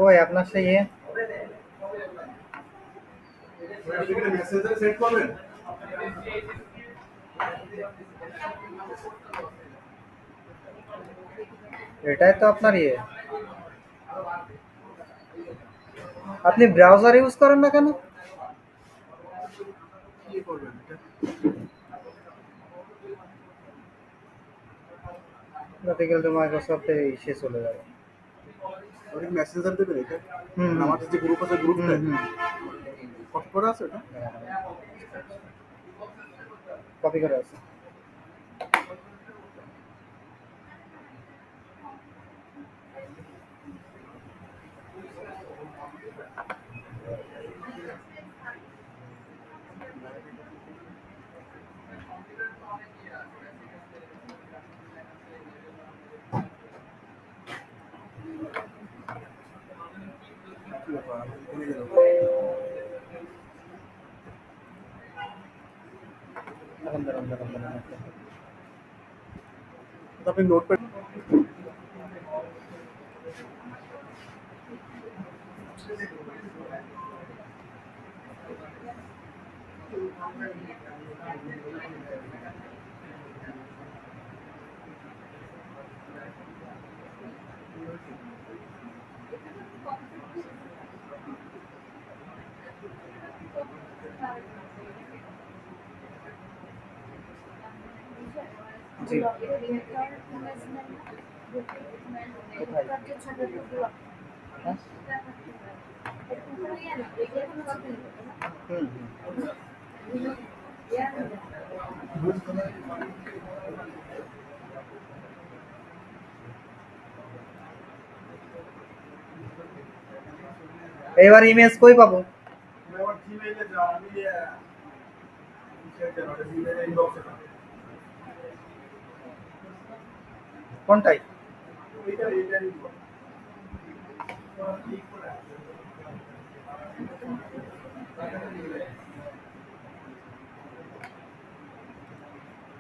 A: ওই আপনার সেই
D: ভাই আপনি এখানে মেসেঞ্জারে সেট করবেন?
A: এটাই তো আপনার আপনি ব্রাউজার ইউজ করেন না কেন?
D: কি করবেন এটা?
A: যাতে গেলে তো মাইক্রোসফটে এসে চলে যাবে।
D: আপনি মেসেঞ্জার দেবেন এটা?
A: হুম, হুম।
D: আমাদের যে গ্রুপ আছে
A: হুম,
D: গ্রুপটা
A: হুম।
D: কপি করা আছে এটা?
A: কপি করে আছে।
D: কি ব্যাপার? আমি এখানে গেলাম।
A: দাঁড়ান, দাঁড়ান, দাঁড়ান, দাঁড়ান একটা।
D: তো আপনি নোটপ্যাড
A: জি। কোথায়?
B: তার যে ছোট টুকরো
A: হ্যাঁ? হুম হুম। এবার ইমেজ কই পাবো?
D: তুমি আমার জিমেইলে যাও, আমি জিমেইলে ইনবক্সে
A: কোনটাই?
D: এইটা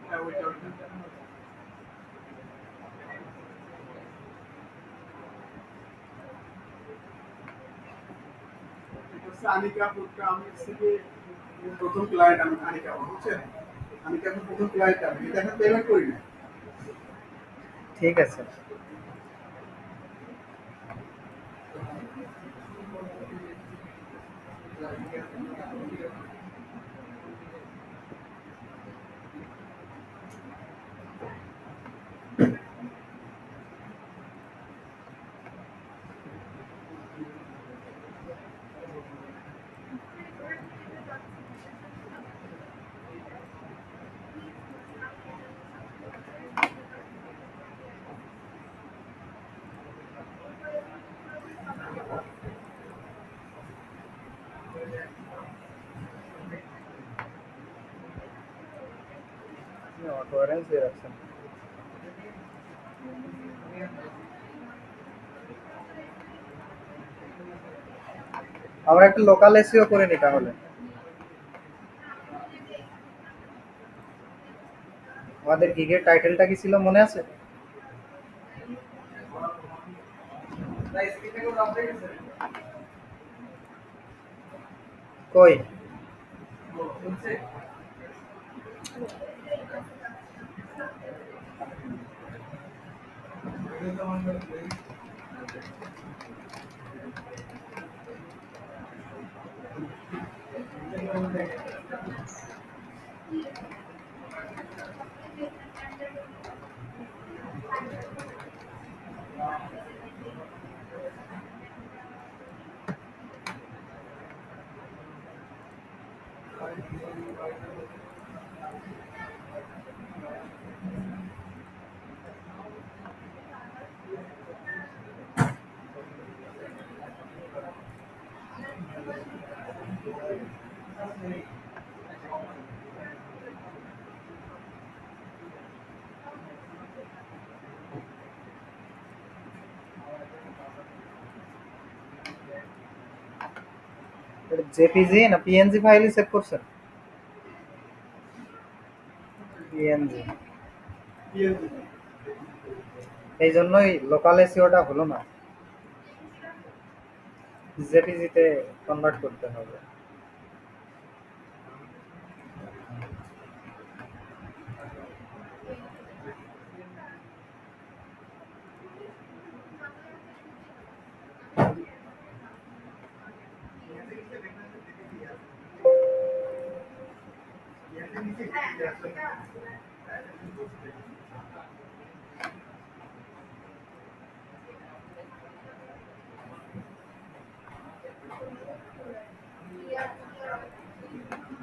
D: হ্যাঁ ওইটা হচ্ছে আনিকা ফুডকা আমি থেকে প্রথম ক্লায়েন্ট আমি আনিকা বুঝছেন, আনিকা এখন প্রথম ক্লায়েন্ট আমি এটা এখন পেমেন্ট করি না।
A: ঠিক আছে। অটো অ্যারেঞ্জ দিয়ে রাখছেন। আমরা একটা লোকাল এসিও করে নি তাহলে। আমাদের গিগের টাইটেলটা কি ছিল মনে আছে? কই? জেপিজি না পিএনজি ফাইলই সেভ করছেন? পিএনজি।
D: পিএনজি
A: এই জন্যই লোকাল এসিওটা হলো না, জেপিজিতে কনভার্ট করতে হবে।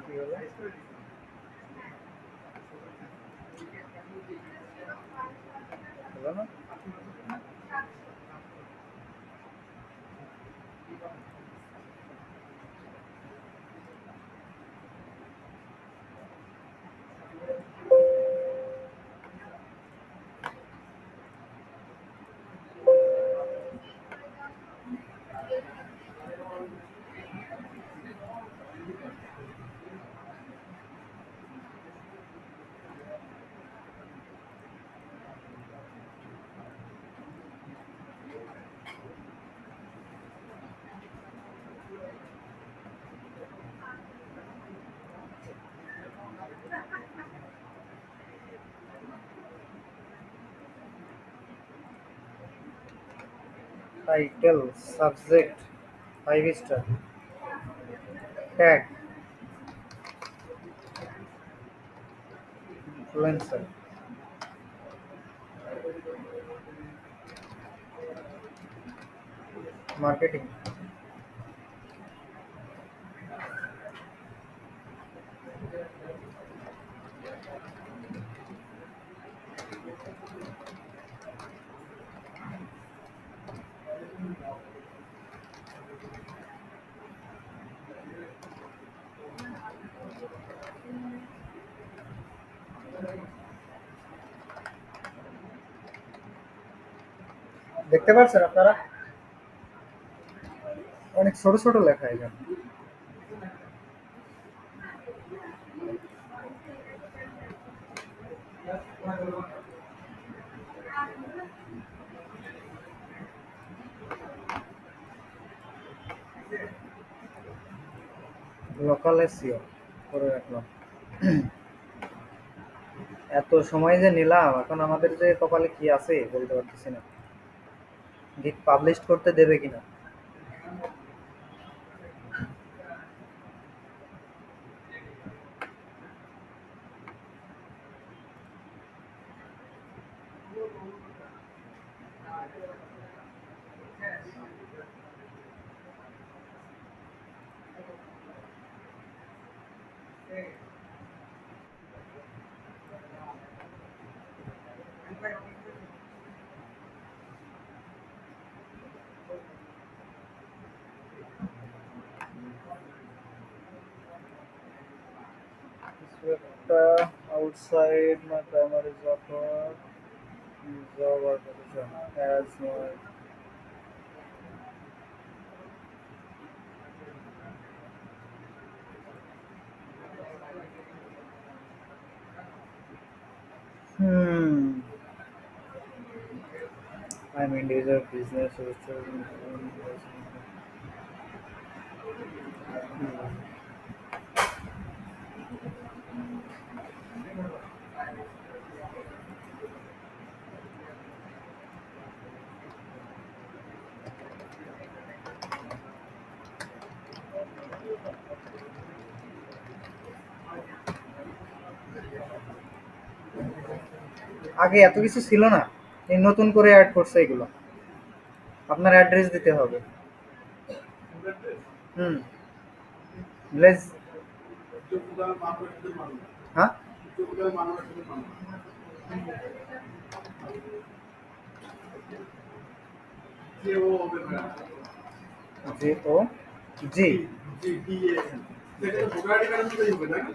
A: কি হলো? হলো না? Title, subject 5 star, tag influencer. Marketing. দেখতে পাচ্ছেন আপনারা? অনেক ছোট ছোট লেখা এখানে। লোকাল এসিও করে রাখলাম। এত সময় যে নিলাম, এখন আমাদের যে কপালে কি আছে বলতে পারতেছি না। গিট পাবলিশ করতে দেবে কিনা। কিছু একটা outside my primary job or position as my hmm I'm individual business registered in আগে এত কিছু ছিল না, এই নতুন করে অ্যাড করছে এগুলো। আপনার অ্যাড্রেস দিতে হবে। হুম। ভিলেজ।
D: যোগ্যতার মানদণ্ডের মানুষ,
A: হ্যাঁ,
D: যোগ্যতার মানদণ্ডের মানুষ, যে ও হবে না,
A: জি ও জি।
D: জি ডি এ এন, সেটা তো ভোটার আইডি কার্ডের মতোই হবে নাকি?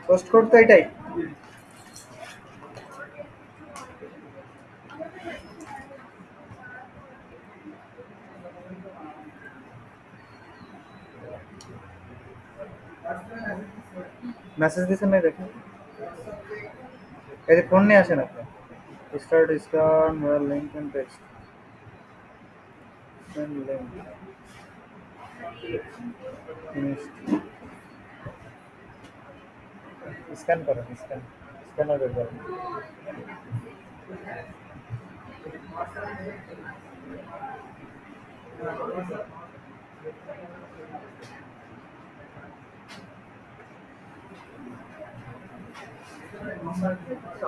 A: পোস্ট কোড তো এটাই। মেসেজ দিচ্ছেন না দেখুন। এই যে ফোন নিয়ে আসেন আপনি। Start scan link and text send link scan করেন, স্ক্যানার বের করেন।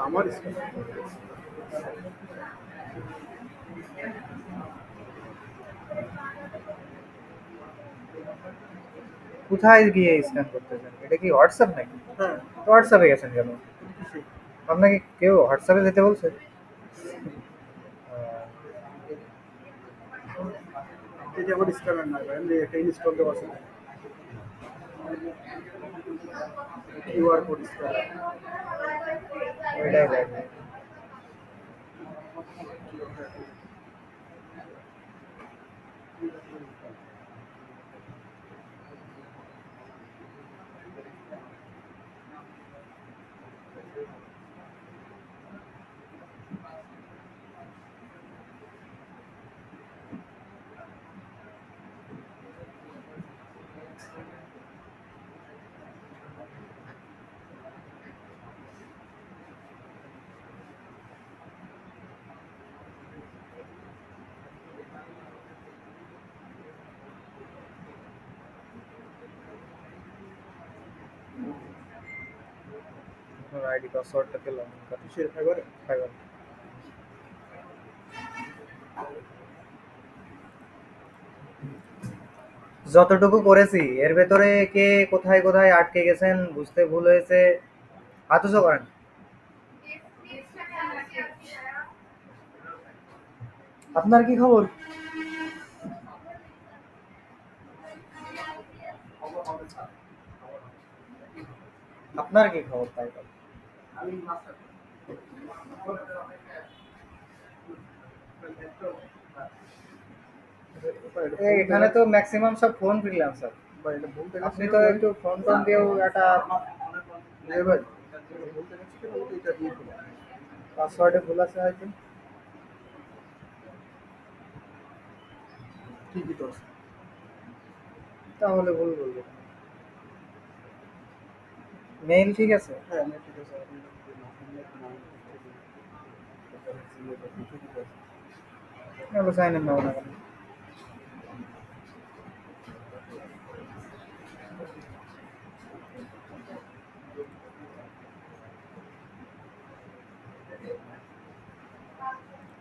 D: আমার স্কুল
A: কোথায় গিয়ে স্ক্যান করতেছেন? এটা কি হোয়াটসঅ্যাপ নাকি?
D: হ্যাঁ,
A: হোয়াটসঅ্যাপে গেছেন কেন? আপনাকে কেউ হোয়াটসঅ্যাপে যেতে বলছে? আহ,
D: এটা আমার স্ক্যানার না, এমনি একটা ইনস্টল দেওয়া আছে, কিউআর কোড স্ক্যানার।
A: ওইটাই দেখবে। আপনার আইডি পাসওয়ার্ডটাকে লগ ইন করেন
D: কিসের ফাইবারে?
A: ফাইবার। যতটুকু করেছি এর ভেতরে কে কোথায় কোথায় আটকে গেছেন বুঝতে ভুল হয়েছে, হাত উঁচু করেন। আপনার কি খবর? আপনার কি খবর তাই বলেন?
D: আমি মাস্টার।
A: এখানে তো ম্যাক্সিমাম সব ফোন ফ্রিল্যান্সার।
D: ভাই এটা ভুল
A: আপনি তো একটু ফোন টোন দিয়েও একটা
D: ভাই ভুল দেখাচ্ছে কেন? এটা দিয়ে দিলাম।
A: পাসওয়ার্ডে ভুল আছে হয়তো।
D: ঠিকই তো আছে।
A: তাহলে ভুল বলবো। মেইল ঠিক আছে?
D: হ্যাঁ আমি ঠিক আছে। আপনি ঠিকই তো আছে।
A: তাহলে সাইন ইন নাও না কেন?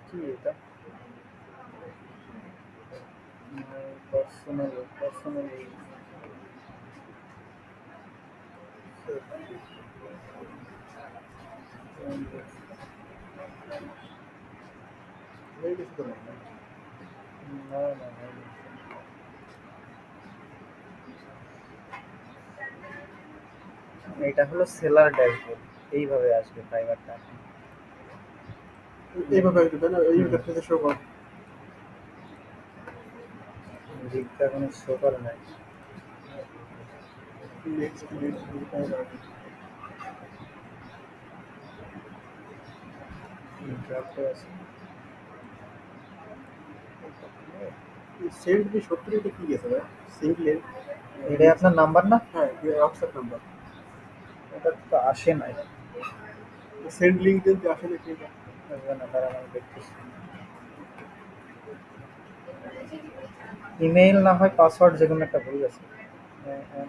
A: কি এটা? পার্সোনাল পার্সোনাল
D: হয়ে গেছে তো না?
A: না না না। এটা হলো সেলার ড্যাশবোর্ড, এইভাবে আসবে ফাইবারটা।
D: এইভাবে একটু তাই না? এই ইন্টারফেসে শো কর।
A: লিঙ্কটা কোনো শো করে নাই।
D: নেক্সট
A: ড্রাফটে আছে।
D: সেন্ড মি 70 এটা কি গেছে ভাই? Send lane.
A: এটাই আপনার নাম্বার না?
D: হ্যাঁ হোয়াটসঅ্যাপ নাম্বার।
A: এটা তো আসে নাই।
D: সেন্ড লিঙ্ক দেন যে আসলে কি এটা?
A: আসবে না, তারা আমি দেখতেছি। ইমেইল না হয় পাসওয়ার্ড যে কোনো একটা ভুল গেছে। MIN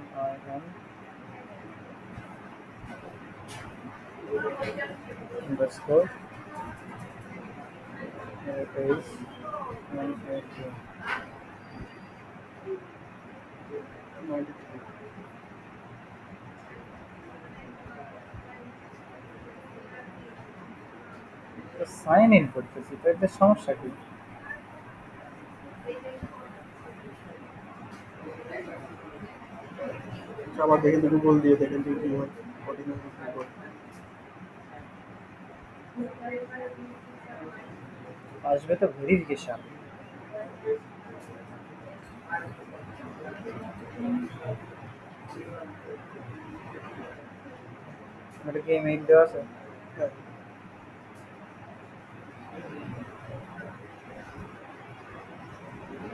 A: underscore page 183 sign in করতেছি তো এতে সমস্যা কি?
D: আবার দেখেন তো গুগল দিয়ে দেখেন তো কি হয়। Original Google.
A: আসবে তো ভেরিফিকেশন। এটা কি ইমেইল দেওয়া আছে?
D: হ্যাঁ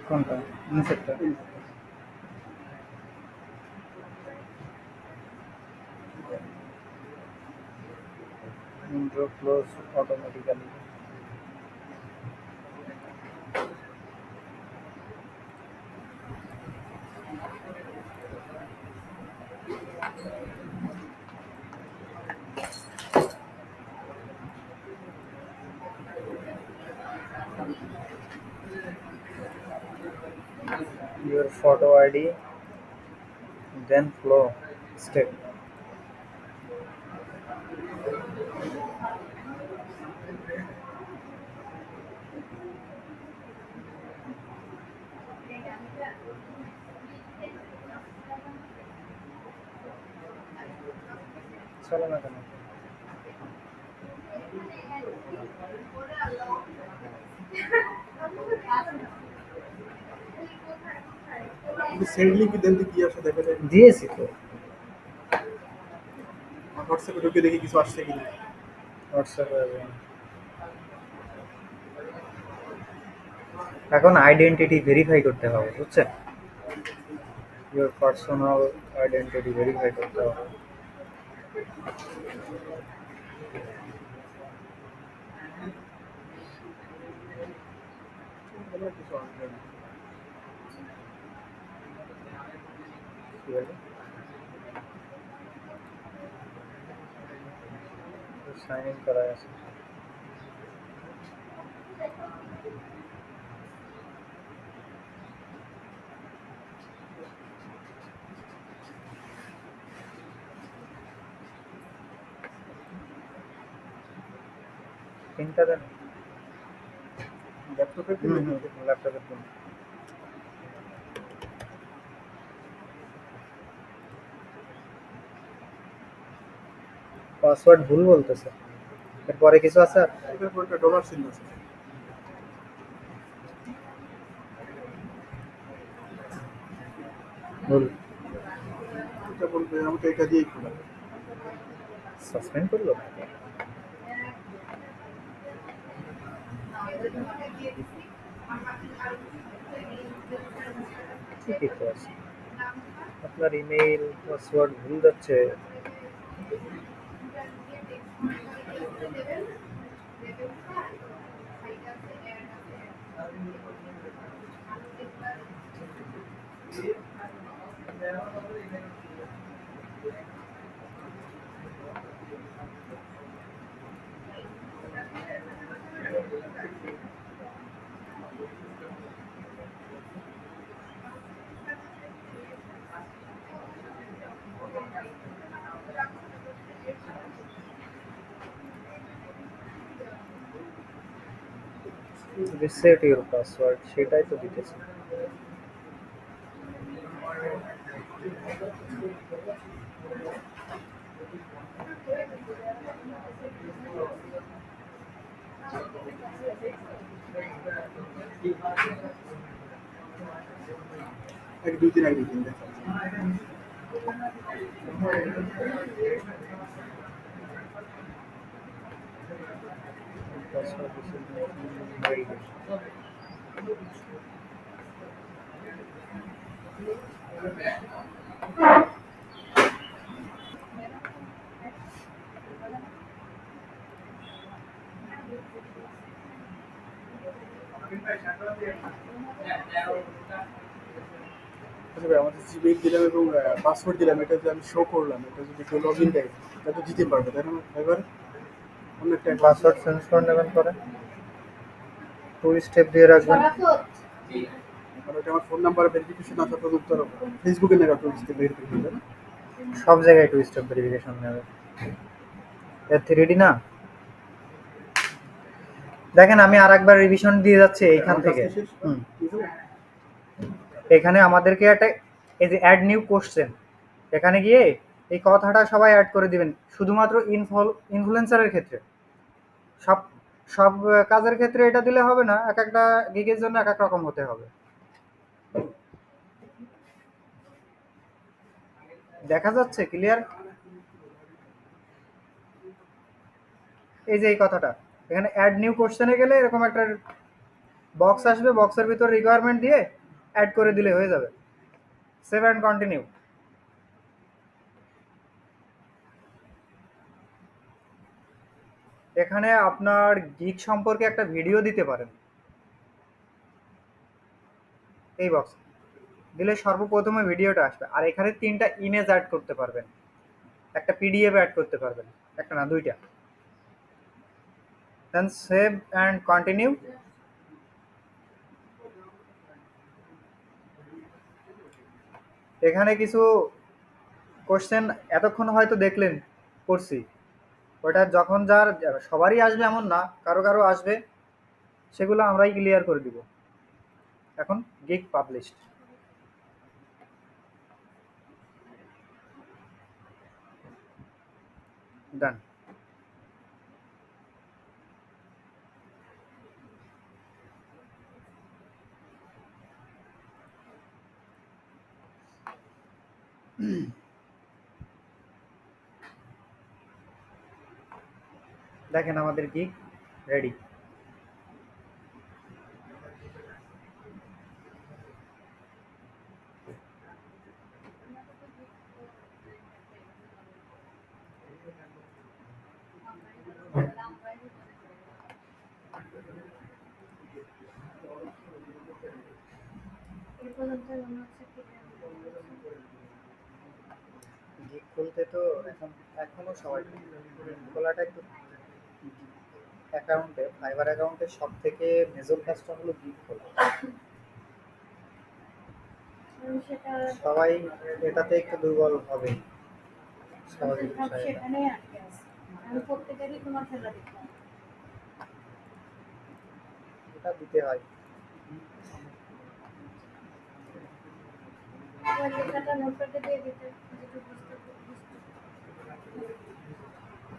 A: কোনটা? নিচেরটা? Intro close automatically. Your photo ID, then flow step. চলো না কেন?
D: সেন্ড লিঙ্ক দেন তো কি আসে দেখা যায়।
A: দিয়েছি তো।
D: হোয়াটসঅ্যাপে ঢুকে দেখি কিছু আসছে কিনা।
A: হোয়াটসঅ্যাপে এখন আইডেন্টিটি ভেরিফাই করতে হবে, বুঝছেন? ইওর পার্সোনাল আইডেন্টিটি ভেরিফাই করতে হবে।
D: কিছু আসবে না।
A: কি হলো? সাইন ইন করা আছে। পিনটা দেন।
D: ল্যাপটপে
A: ল্যাপটপের পিন। পাসওয়ার্ড ভুল বলতেছে। এরপরে কিছু আছে আর?
D: এটার পর একটা ডলার চিহ্ন আছে।
A: ভুল।
D: এটা বলবে আমাকে এটা দিয়েই খোলা।
A: সাসপেন্ড করলো? ঠিকই তো আছে। আপনার ইমেইল পাসওয়ার্ড ভুল যাচ্ছে। রিসেট ইউর পাসওয়ার্ড, সেটাই তো দিতেছি।
D: এক দুই তিন এক দুই তিন দেখা
A: পাসওয়ার্ড ভেরিফিকেশন।
D: আচ্ছা ভাই, আমাদের জিমেইল দিলাম এবং পাসওয়ার্ড দিলাম, এটা যে আমি শো করলাম, এটা যদি কেউ লগ ইন দেয় তা তো দিতে পারবে, তাই না এবার অনেক টাইম
A: পাসওয়ার্ড চেঞ্জ করে নেবেন, পরে 2 স্টেপ দিয়ে রাখবেন।
B: শরাফত
D: আর ওটা আমার ফোন নাম্বার ভেরিফিকেশন আসা পর্যন্ত ফেসবুকে নেওয়া তো ভেরিফিকেশন না।
A: সব জায়গায় 2 স্টেপ ভেরিফিকেশন নেবে। এর 3D না। দেখেন আমি আরেকবার রিভিশন দিয়ে যাচ্ছি এইখান
D: আমার
A: থেকে।
D: কাজটা শেষ। কি হলো?
A: এখানে আমাদেরকে একটা এই যে অ্যাড নিউ কোশ্চেন, এখানে গিয়ে এই কথাটা সবাই অ্যাড করে দিবেন, শুধুমাত্র ইনফ্লুয়েন্সারের ক্ষেত্রে। সব সব কাজের ক্ষেত্রে এটা দিলে হবে না, এক একটা গিগের জন্য এক এক রকম হতে হবে। দেখা যাচ্ছে ক্লিয়ার? এই যে এই কথাটা এখানে অ্যাড নিউ কোশ্চেনে গেলে এরকম একটা বক্স আসবে, বক্সের ভিতর রিকোয়ারমেন্ট দিয়ে অ্যাড করে দিলে হয়ে যাবে। Save and continue. এখানে আপনার গিগ সম্পর্কে একটা ভিডিও দিতে পারেন এই বক্স দিলে সর্বপ্রথমে ভিডিওটা আসবে। আর এখানে 3টা ইমেজ অ্যাড করতে পারবেন, একটা পিডিএফ অ্যাড করতে পারবেন, একটা না 2টা। দেন সেভ অ্যান্ড কন্টিনিউ। এখানে কিছু কোশ্চেন এতক্ষণ হয়তো দেখলেন করছি, ওটা যখন যার সবারই আসবে এমন না, কারো কারো আসবে, সেগুলো আমরাই ক্লিয়ার করে দিব। এখন গিগ পাবলিশড, ডান। দেখেন আমাদের গিগ রেডি।
B: এই পর্যন্ত মনে হচ্ছে
A: গিগ খুলতে তো এখনো সবাই খোলাটা একটু অ্যাকাউন্টে, ফাইবার অ্যাকাউন্টে সব থেকে মেজর কাজটা হলো গিগ খোলা।
B: আমি সেটা
A: সবাই এটাতে একটু দুর্বল হবে, স্বাভাবিক
B: সব
A: বিষয় এটা।
B: সেখানেই আটকে আছে। আমি প্রত্যেকেরই তোমার খেলা দেখলাম।
A: এটা দিতে হয়।
B: তোমার লেখাটা নোটপ্যাডে দিয়ে দিতে, যেটা বুঝতে বুঝতে